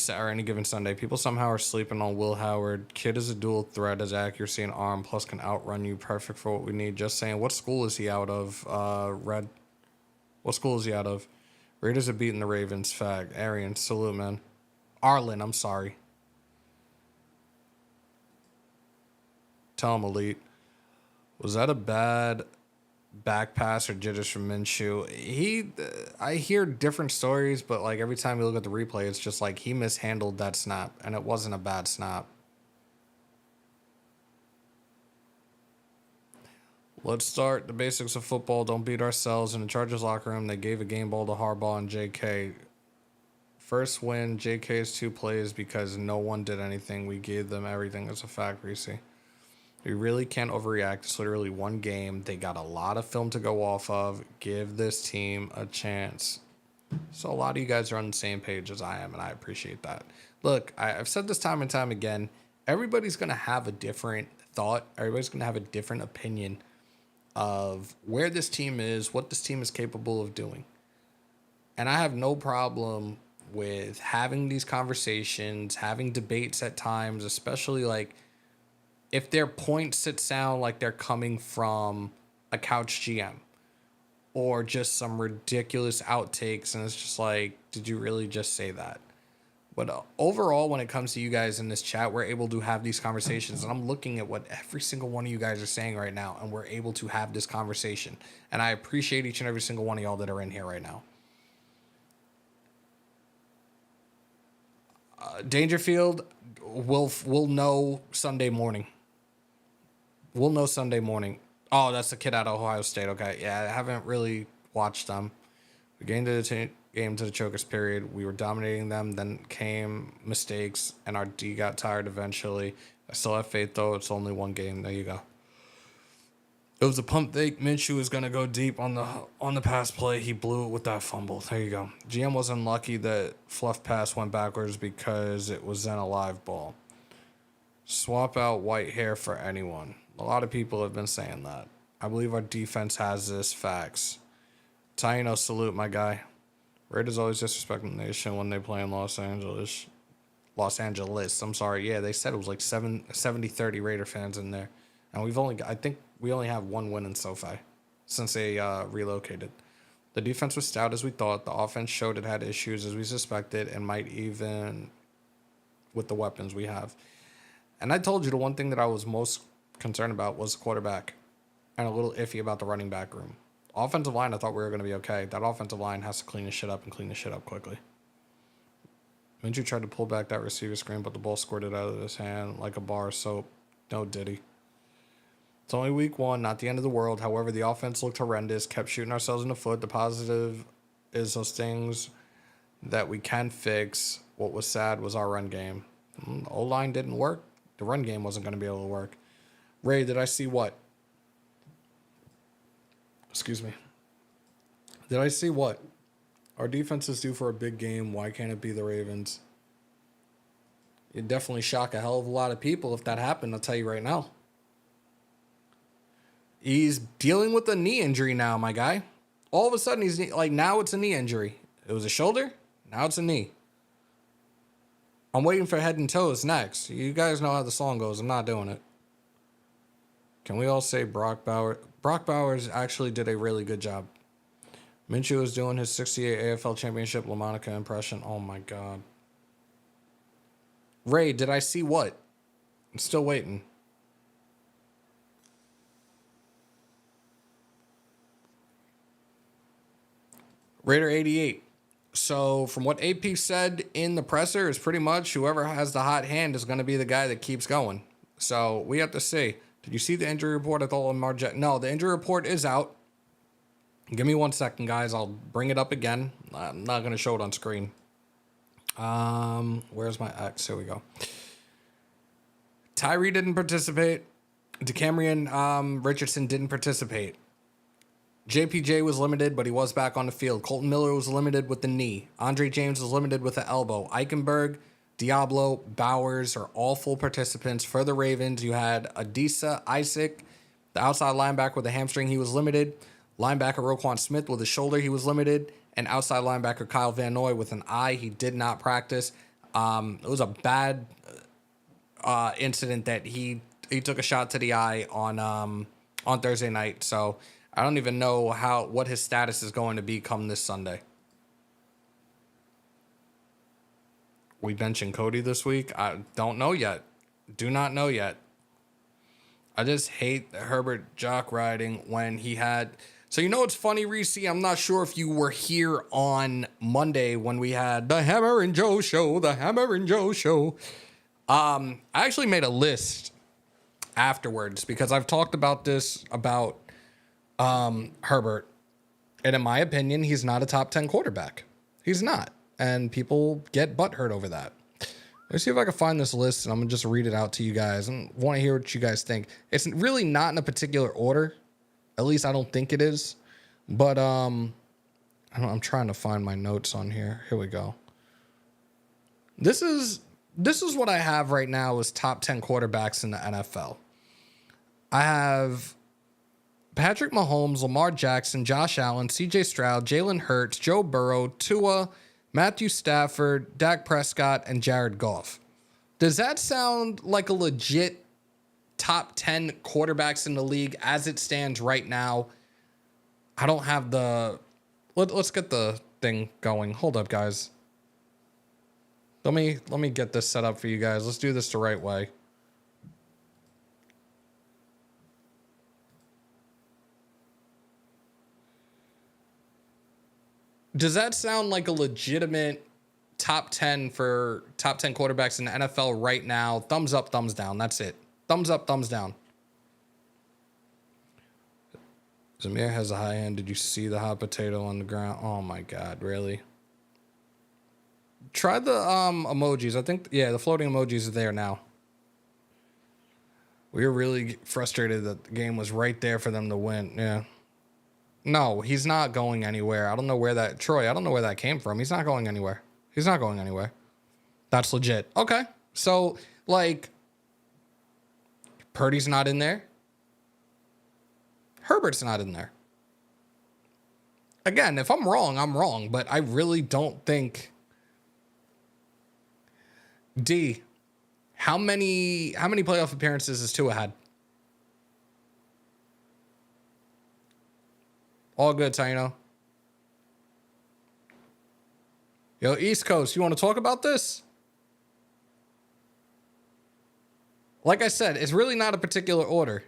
or any given Sunday. People somehow are sleeping on Will Howard. Kid is a dual threat, his accuracy and arm, plus can outrun you. Perfect for what we need. Just saying, what school is he out of? Red. What school is he out of? Raiders are beating the Ravens. Fact. Arian, salute, man. Arlen, I'm sorry. Tell him, Elite. Was that a bad back pass or jitters from Minshew? I hear different stories, but like every time you look at the replay, it's just like he mishandled that snap, and it wasn't a bad snap. Let's start the basics of football. Don't beat ourselves. In the Chargers locker room, they gave a game ball to Harbaugh and JK. First win, JK's 2 plays because no one did anything. We gave them everything as a fact, Reese. We really can't overreact. It's literally one game. They got a lot of film to go off of. Give this team a chance. So a lot of you guys are on the same page as I am, and I appreciate that. Look, I've said this time and time again. Everybody's going to have a different thought. Everybody's going to have a different opinion of where this team is, what this team is capable of doing. And I have no problem with having these conversations, having debates at times, especially like if their points that sound like they're coming from a couch GM or just some ridiculous outtakes, and it's just like, did you really just say that? But overall, when it comes to you guys in this chat, we're able to have these conversations, and I'm looking at what every single one of you guys are saying right now, and we're able to have this conversation. And I appreciate each and every single one of y'all that are in here right now. Dangerfield, we'll know Sunday morning. We'll know Sunday morning. Oh, that's the kid out of Ohio State. Okay, yeah, I haven't really watched them. We gained the game to the chokers period. We were dominating them. Then came mistakes, and our D got tired eventually. I still have faith, though. It's only one game. There you go. It was a pump fake. Minshew was going to go deep on the pass play. He blew it with that fumble. There you go. GM was unlucky that fluff pass went backwards because it was then a live ball. Swap out white hair for anyone. A lot of people have been saying that. I believe our defense has this. Facts. Taino, salute, my guy. Raiders always disrespect the nation when they play in Los Angeles. I'm sorry. Yeah, they said it was like 70-30 Raider fans in there. And I think we only have one win in SoFi since they relocated. The defense was stout as we thought. The offense showed it had issues as we suspected and might even with the weapons we have. And I told you the one thing that I was most concerned about was the quarterback and a little iffy about the running back room. Offensive line, I thought we were going to be okay. That offensive line has to clean this shit up and clean this shit up quickly. Minshew tried to pull back that receiver screen, but the ball squirted out of his hand like a bar of soap. No diddy. It's only week 1, not the end of the world. However, the offense looked horrendous, kept shooting ourselves in the foot. The positive is those things that we can fix. What was sad was our run game. The O-line didn't work. The run game wasn't going to be able to work. Ray, did I see what? Excuse me. Did I see what? Our defense is due for a big game. Why can't it be the Ravens? It'd definitely shock a hell of a lot of people if that happened, I'll tell you right now. He's dealing with a knee injury now, my guy. All of a sudden, he's like, now it's a knee injury. It was a shoulder. Now it's a knee. I'm waiting for head and toes next. You guys know how the song goes. I'm not doing it. Can we all say Brock Bowers? Brock Bowers actually did a really good job. Minshew is doing his 68 AFL Championship LaMonica impression. Oh, my God. Ray, did I see what? I'm still waiting. Raider 88. So from what AP said in the presser is pretty much whoever has the hot hand is going to be the guy that keeps going. So we have to see. Did you see the injury report? I thought Lamar Jackson. No, the injury report is out. Give me 1 second, guys. I'll bring it up again. I'm not going to show it on screen. Where's my X? Here we go. Tyree didn't participate. DeCamerion Richardson didn't participate. JPJ was limited, but he was back on the field. Colton Miller was limited with the knee. Andre James was limited with the elbow. Eichenberg, Diablo, Bowers are all full participants. For the Ravens, you had Adisa Isaac, the outside linebacker with a hamstring. He was limited. Linebacker Roquan Smith with a shoulder. He was limited. And outside linebacker Kyle Van Noy with an eye. He did not practice. It was a bad incident that he took a shot to the eye on Thursday night. So I don't even know what his status is going to be come this Sunday. We benching Cody this week? I don't know yet. Do not know yet. I just hate Herbert jock riding when he had... So, it's funny, Reese? I'm not sure if you were here on Monday when we had the Hammer and Joe show, I actually made a list afterwards because I've talked about this about Herbert. And in my opinion, he's not a top 10 quarterback. He's not. And people get butthurt over that. Let's see if I can find this list, and I'm going to just read it out to you guys. And want to hear what you guys think. It's really not in a particular order. At least I don't think it is. But I'm trying to find my notes on here. Here we go. This is what I have right now as top 10 quarterbacks in the NFL. I have Patrick Mahomes, Lamar Jackson, Josh Allen, CJ Stroud, Jalen Hurts, Joe Burrow, Tua, Matthew Stafford, Dak Prescott, and Jared Goff. Does that sound like a legit top 10 quarterbacks in the league as it stands right now? I don't have the... Let's get the thing going. Hold up, guys. Let me get this set up for you guys. Let's do this the right way. Does that sound like a legitimate top 10 for top 10 quarterbacks in the NFL right now? Thumbs up, thumbs down. That's it. Thumbs up, thumbs down. Zamir has a high end. Did you see the hot potato on the ground? Oh my God, really? Try the emojis. I think, yeah, the floating emojis are there now. We were really frustrated that the game was right there for them to win. Yeah. No, he's not going anywhere. I don't know where that... Troy, I don't know where that came from. He's not going anywhere. He's not going anywhere. That's legit. Okay. So, Purdy's not in there. Herbert's not in there. Again, if I'm wrong, but I really don't think... D, how many playoff appearances has Tua had? All good, Taino. Yo, East Coast, you want to talk about this? Like I said, it's really not a particular order.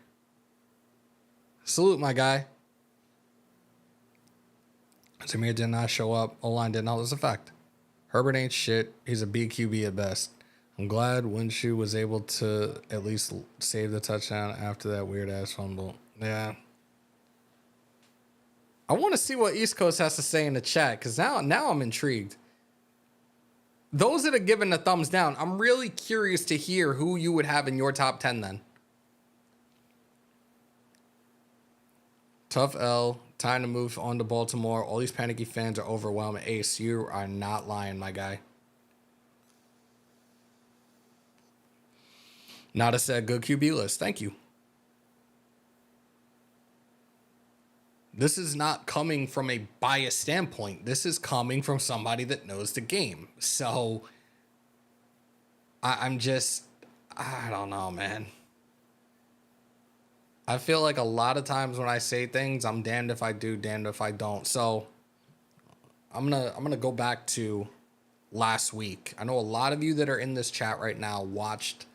Salute, my guy. Zamir did not show up. O-line did not. That's a fact. Herbert ain't shit. He's a BQB at best. I'm glad Winshew was able to at least save the touchdown after that weird-ass fumble. Yeah. I want to see what East Coast has to say in the chat, because now I'm intrigued. Those that are giving the thumbs down, I'm really curious to hear who you would have in your top 10 then. Tough L. Time to move on to Baltimore. All these panicky fans are overwhelmed. Ace, you are not lying, my guy. Not a said good QB list. Thank you. This is not coming from a biased standpoint. This is coming from somebody that knows the game. So I don't know, man. I feel like a lot of times when I say things, I'm damned if I do, damned if I don't. So I'm gonna go back to last week. I know a lot of you that are in this chat right now watched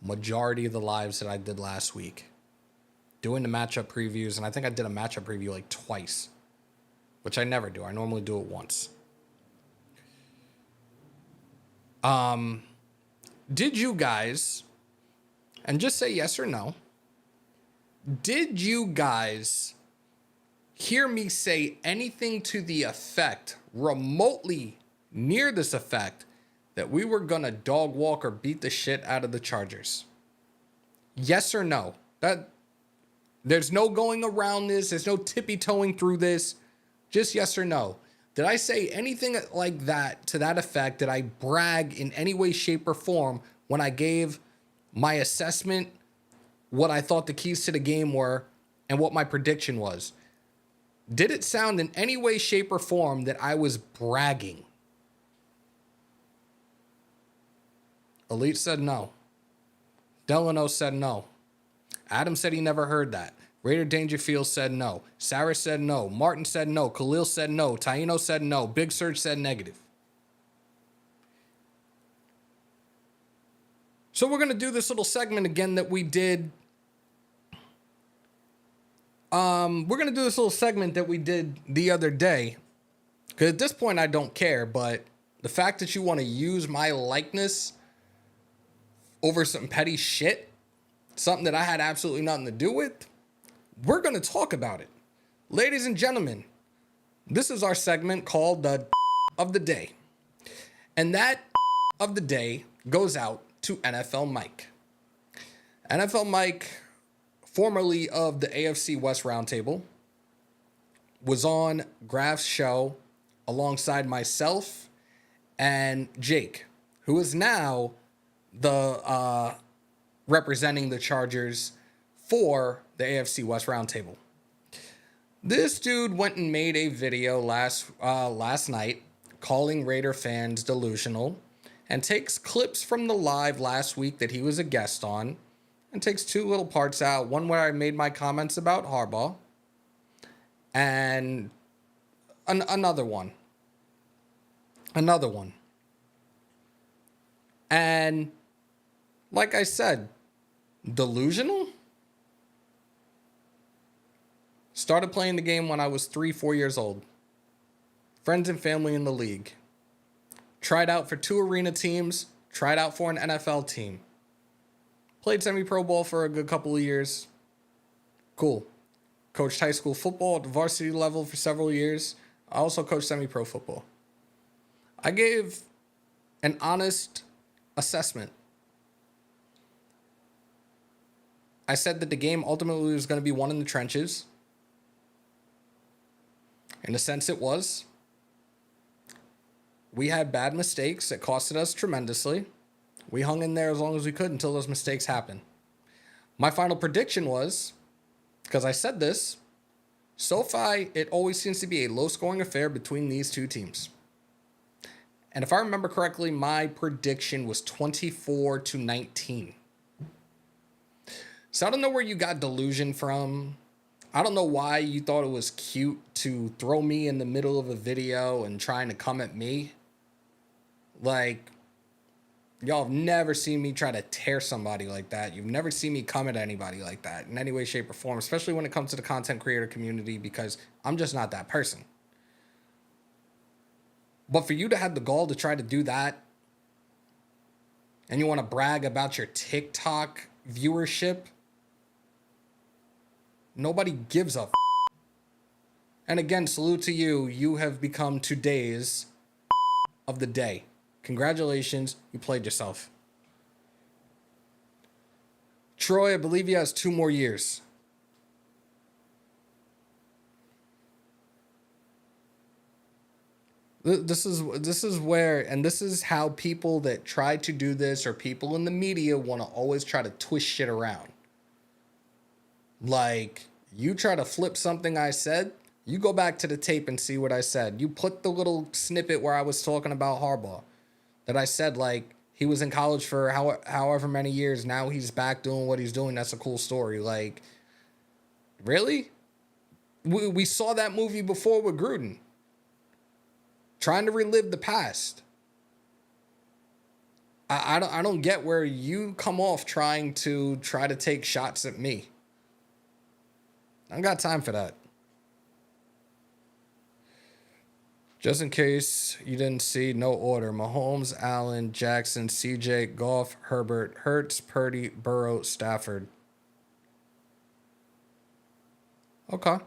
majority of the lives that I did last week, doing the matchup previews, and I think I did a matchup preview like twice, which I never do. I normally do it once. Did you guys, and just say yes or no, did you guys hear me say anything to the effect, remotely near this effect, that we were gonna dog walk or beat the shit out of the Chargers? Yes or no? There's no going around this. There's no tippy-toeing through this. Just yes or no. Did I say anything like that, to that effect? Did I brag in any way, shape, or form when I gave my assessment, what I thought the keys to the game were, and what my prediction was? Did it sound in any way, shape, or form that I was bragging? Elite said no. Delano said no. Adam said he never heard that. Raider Dangerfield said no. Sarah said no. Martin said no. Khalil said no. Taino said no. Big Surge said negative. So we're going to do this little segment again that we did. We're going to do this little segment that we did the other day. Because at this point, I don't care. But the fact that you want to use my likeness over some petty shit, something that I had absolutely nothing to do with, we're going to talk about it. Ladies and gentlemen, this is our segment called the of the day. And that of the day goes out to NFL Mike. NFL Mike, formerly of the AFC West Roundtable, was on Graf's show alongside myself and Jake, who is now the representing the Chargers for the AFC West Roundtable. This dude went and made a video last night calling Raider fans delusional, and takes clips from the live last week that he was a guest on, and takes two little parts out. One where I made my comments about Harbaugh, and another one. And like I said, delusional? Started playing the game when I was 3-4 years old. Friends and family in the league. Tried out for 2 arena teams. Tried out for an NFL team. Played semi-pro ball for a good couple of years. Cool. Coached high school football at the varsity level for several years. I also coached semi-pro football. I gave an honest assessment. I said that the game ultimately was going to be won in the trenches. In a sense, it was. We had bad mistakes that costed us tremendously. We hung in there as long as we could until those mistakes happened. My final prediction was, because I said this, SoFi, it always seems to be a low-scoring affair between these two teams. And if I remember correctly, my prediction was 24-19. So I don't know where you got delusion from. I don't know why you thought it was cute to throw me in the middle of a video and trying to come at me. Like, y'all have never seen me try to tear somebody like that. You've never seen me come at anybody like that in any way, shape, or form, especially when it comes to the content creator community, because I'm just not that person. But for you to have the gall to try to do that, and you want to brag about your TikTok viewership, nobody gives a f***. And again, salute to you. You have become today's of the day. Congratulations, you played yourself. Troy, I believe he has 2 more years. This is where, and this is how people that try to do this, or people in the media, want to always try to twist shit around. Like, you try to flip something I said, you go back to the tape and see what I said. You put the little snippet where I was talking about Harbaugh, that I said, like, he was in college for however many years. Now he's back doing what he's doing. That's a cool story. Like, really? We saw that movie before with Gruden. Trying to relive the past. I don't get where you come off trying to take shots at me. I don't got time for that. Just in case you didn't see, no order. Mahomes, Allen, Jackson, CJ, Goff, Herbert, Hurts, Purdy, Burrow, Stafford. Okay.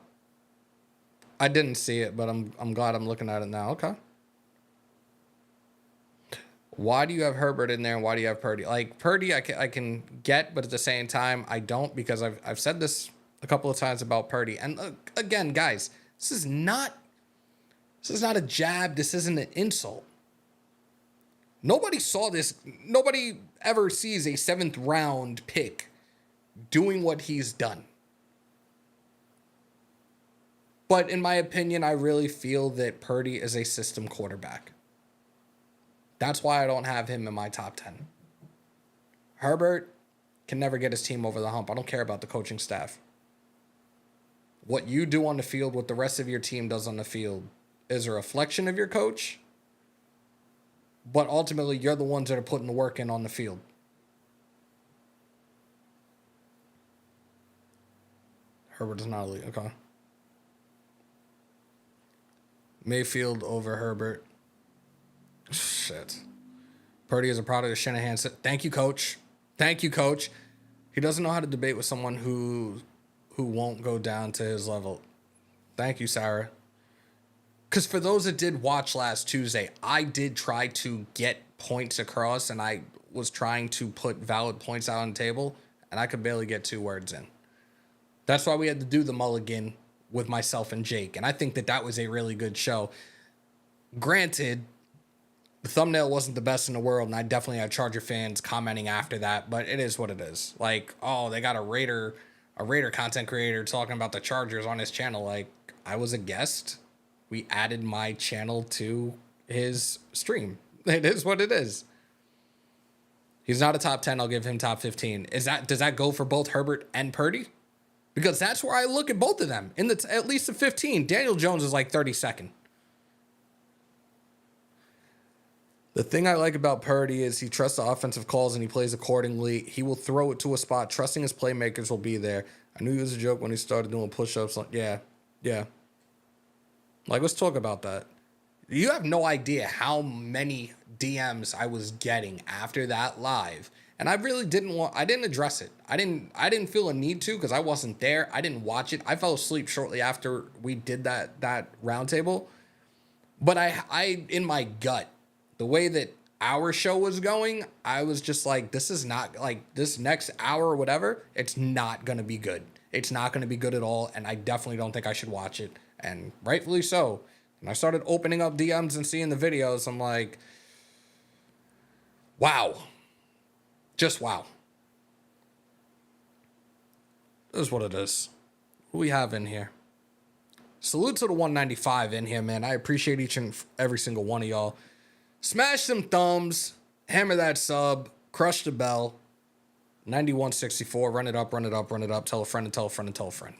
I didn't see it, but I'm glad I'm looking at it now. Okay. Why do you have Herbert in there and why do you have Purdy? Like, Purdy I can get, but at the same time I don't, because I've said this a couple of times about Purdy. And again, guys, this is not a jab. This isn't an insult. Nobody saw this. Nobody ever sees a 7th round pick doing what he's done. But in my opinion, I really feel that Purdy is a system quarterback. That's why I don't have him in my top 10. Herbert can never get his team over the hump. I don't care about the coaching staff. What you do on the field, what the rest of your team does on the field, is a reflection of your coach. But ultimately, you're the ones that are putting the work in on the field. Herbert is not elite. Okay. Mayfield over Herbert. Shit. Purdy is a product of Shanahan. Thank you, coach. Thank you, coach. He doesn't know how to debate with someone who won't go down to his level. Thank you, Sarah. Because for those that did watch last Tuesday, I did try to get points across, and I was trying to put valid points out on the table, and I could barely get 2 words in. That's why we had to do the mulligan with myself and Jake, and I think that was a really good show. Granted, the thumbnail wasn't the best in the world, and I definitely had Charger fans commenting after that, but it is what it is. Like, oh, they got a Raider content creator talking about the Chargers on his channel. Like, I was a guest. We added my channel to his stream. It is what it is. He's not a top 10. I'll give him top 15. Does that go for both Herbert and Purdy? Because that's where I look at both of them. At least the 15. Daniel Jones is like 32nd. The thing I like about Purdy is he trusts the offensive calls and he plays accordingly. He will throw it to a spot, trusting his playmakers will be there. I knew he was a joke when he started doing push-ups. Like, yeah. Like, let's talk about that. You have no idea how many DMs I was getting after that live. And I really I didn't address it. I didn't feel a need to because I wasn't there. I didn't watch it. I fell asleep shortly after we did that roundtable. But I in my gut, the way that our show was going, I was just like, this is not, like, this next hour or whatever, it's not going to be good. It's not going to be good at all, and I definitely don't think I should watch it, and rightfully so. And I started opening up DMs and seeing the videos, I'm like, wow. Just wow. This is what it is. Who we have in here? Salute to the 195 in here, man. I appreciate each and every single one of y'all. Smash some thumbs, hammer that sub, crush the bell. 9164, run it up, run it up, run it up. Tell a friend and tell a friend and tell a friend.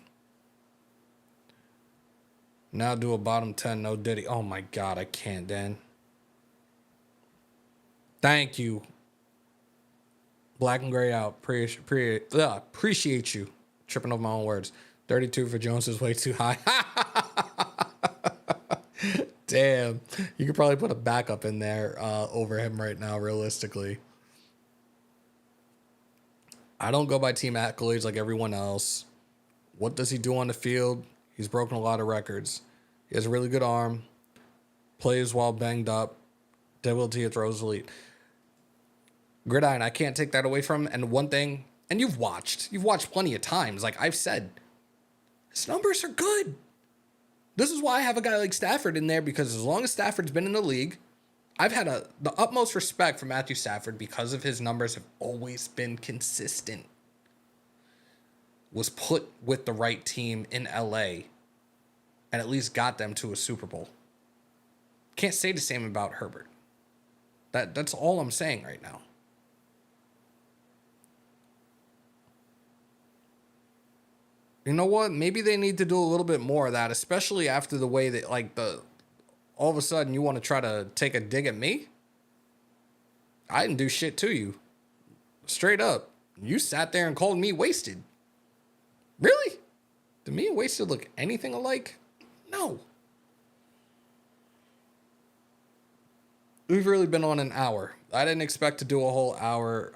Now do a bottom 10, no Diddy. Oh my God, I can't, Dan. Thank you. Black and gray out. Appreciate you. Tripping over my own words. 32 for Jones is way too high. Damn. You could probably put a backup in there over him right now, realistically. I don't go by team accolades like everyone else. What does he do on the field? He's broken a lot of records. He has a really good arm. Plays while banged up. Ability to throws elite. Gridiron, I can't take that away from him. And one thing, and you've watched plenty of times. Like I've said, his numbers are good. This is why I have a guy like Stafford in there, because as long as Stafford's been in the league, I've had the utmost respect for Matthew Stafford because of his numbers have always been consistent. Was put with the right team in LA and at least got them to a Super Bowl. Can't say the same about Herbert. That's all I'm saying right now. You know what? Maybe they need to do a little bit more of that, especially after the way that, like, all of a sudden you want to try to take a dig at me? I didn't do shit to you. Straight up. You sat there and called me wasted. Really? Do me and wasted look anything alike? No. We've really been on an hour. I didn't expect to do a whole hour.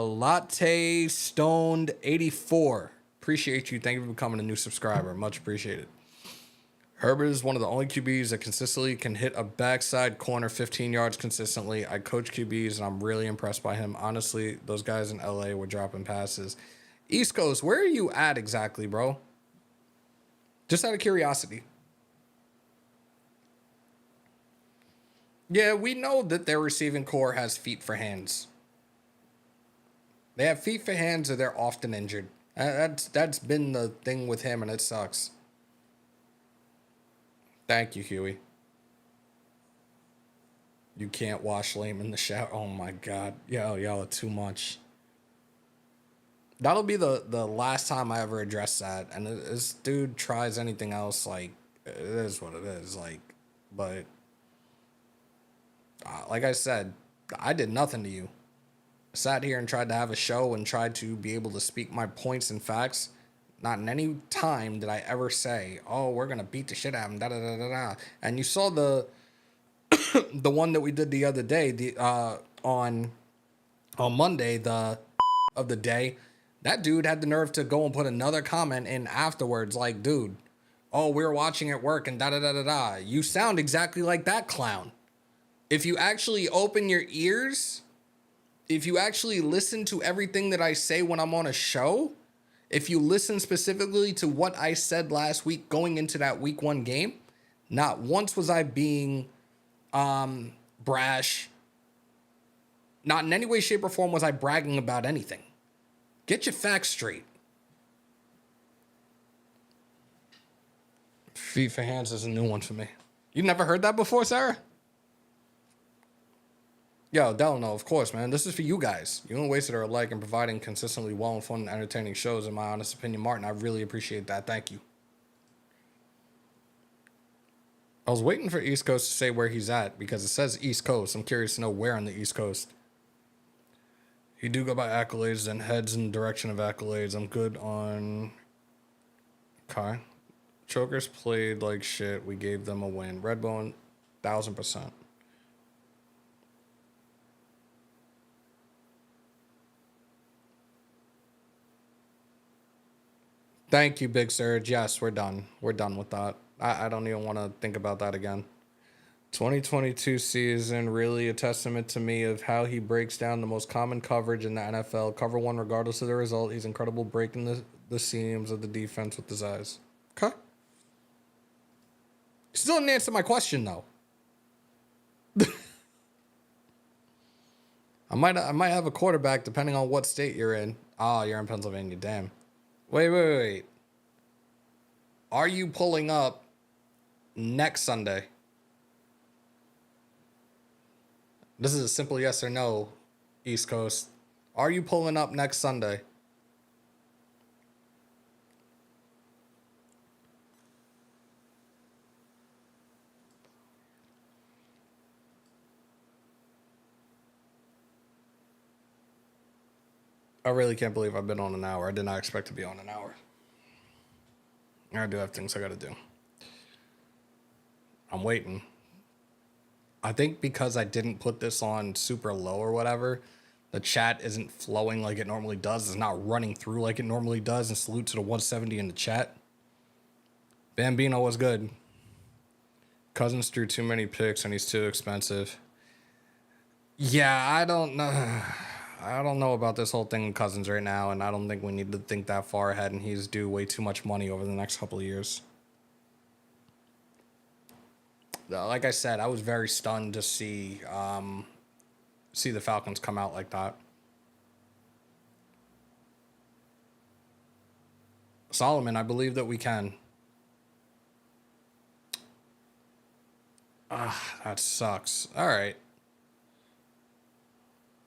Latte Stoned 84. Appreciate you. Thank you for becoming a new subscriber. Much appreciated. Herbert is one of the only QBs that consistently can hit a backside corner 15 yards consistently. I coach QBs, and I'm really impressed by him. Honestly, those guys in LA were dropping passes. East Coast, where are you at exactly, bro? Just out of curiosity. Yeah, we know that their receiving core has feet for hands. They have feet for hands, or they're often injured. That's been the thing with him, and it sucks. Thank you, Huey. You can't wash lame in the shower. Oh my God. Y'all are too much. That'll be the last time I ever address that. And this dude tries anything else, like, it is what it is. Like, but like I said, I did nothing to you. Sat here and tried to have a show and tried to be able to speak my points and facts. Not in any time did I ever say, "Oh, we're gonna beat the shit out of him." Da da da da da. And you saw the the one that we did the other day, on Monday, of the day. That dude had the nerve to go and put another comment in afterwards, like, "Dude, oh, we were watching at work and da da da da da." You sound exactly like that clown. If you actually open your ears, if you actually listen to everything that I say when I'm on a show, if you listen specifically to what I said last week going into that week 1 game, not once was I being brash. Not in any way, shape, or form was I bragging about anything. Get your facts straight. Feet for hands is a new one for me. You never heard that before, Sarah? Yo, Delano, of course, man. This is for you guys. You and Wasted are alike in providing consistently well-informed and entertaining shows, in my honest opinion, Martin. I really appreciate that. Thank you. I was waiting for East Coast to say where he's at because it says East Coast. I'm curious to know where on the East Coast. He do go by accolades and heads in the direction of accolades. I'm good on... Okay. Chokers played like shit. We gave them a win. Redbone, 1,000%. Thank you, Big Surge. Yes, we're done. We're done with that. I don't even want to think about that again. 2022 season, really a testament to me of how he breaks down the most common coverage in the NFL. Cover one regardless of the result. He's incredible breaking the seams of the defense with his eyes. Okay. Still didn't answer my question, though. I might have a quarterback depending on what state you're in. Oh, you're in Pennsylvania. Damn. Wait. Are you pulling up next Sunday? This is a simple yes or no, East Coast. Are you pulling up next Sunday? I really can't believe I've been on an hour. I did not expect to be on an hour. I do have things I gotta do. I'm waiting. I think because I didn't put this on super low or whatever, the chat isn't flowing like it normally does. It's not running through like it normally does. And salute to the 170 in the chat. Bambino was good. Cousins threw too many picks and he's too expensive. Yeah, I don't know. I don't know about this whole thing with Cousins right now, and I don't think we need to think that far ahead, and he's due way too much money over the next couple of years. Like I said, I was very stunned to see the Falcons come out like that. Solomon, I believe that we can. That sucks. All right.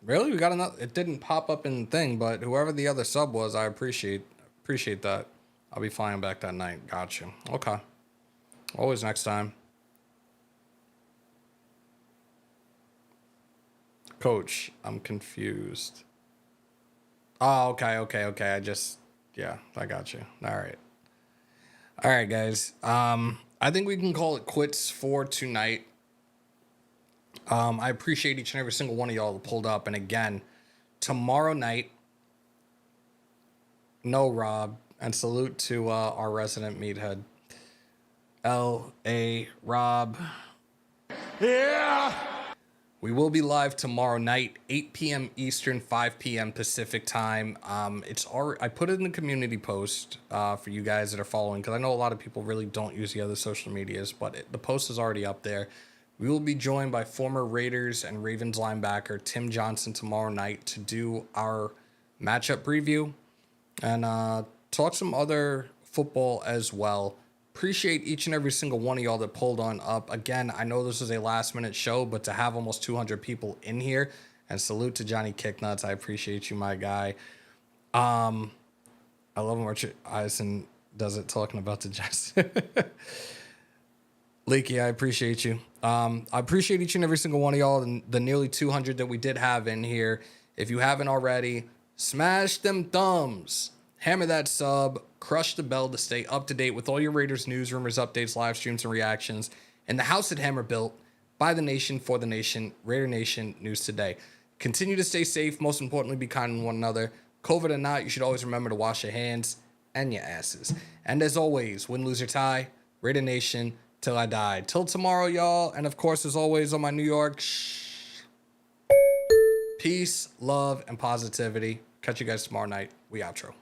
Really? We got another... It didn't pop up in the thing, but whoever the other sub was, I appreciate that. I'll be flying back that night. Gotcha. Okay. Always next time. Coach, I'm confused. Oh, okay. Yeah, I got you. All right, guys. I think we can call it quits for tonight. I appreciate each and every single one of y'all that pulled up. And again, tomorrow night, no Rob, and salute to our resident meathead, L.A. Rob. Yeah! We will be live tomorrow night, 8 p.m. Eastern, 5 p.m. Pacific time. I put it in the community post for you guys that are following, because I know a lot of people really don't use the other social medias, but the post is already up there. We will be joined by former Raiders and Ravens linebacker Tim Johnson tomorrow night to do our matchup preview and talk some other football as well. Appreciate each and every single one of y'all that pulled on up. Again, I know this was a last minute show, but to have almost 200 people in here, and salute to Johnny Kicknuts. I appreciate you, my guy. I love when Richard Eisen does it talking about the Jets. Leaky, I appreciate you. I appreciate each and every single one of y'all, and the nearly 200 that we did have in here. If you haven't already, smash them thumbs. Hammer that sub, crush the bell to stay up to date with all your Raiders news, rumors, updates, live streams, and reactions. And the house that Hammer built by the nation, for the nation, Raider Nation News Today. Continue to stay safe. Most importantly, be kind to one another. COVID or not, you should always remember to wash your hands and your asses. And as always, win, lose, or tie, Raider Nation till I die. Till tomorrow, y'all. And of course, as always, on my New York, peace, love, and positivity. Catch you guys tomorrow night. We outro.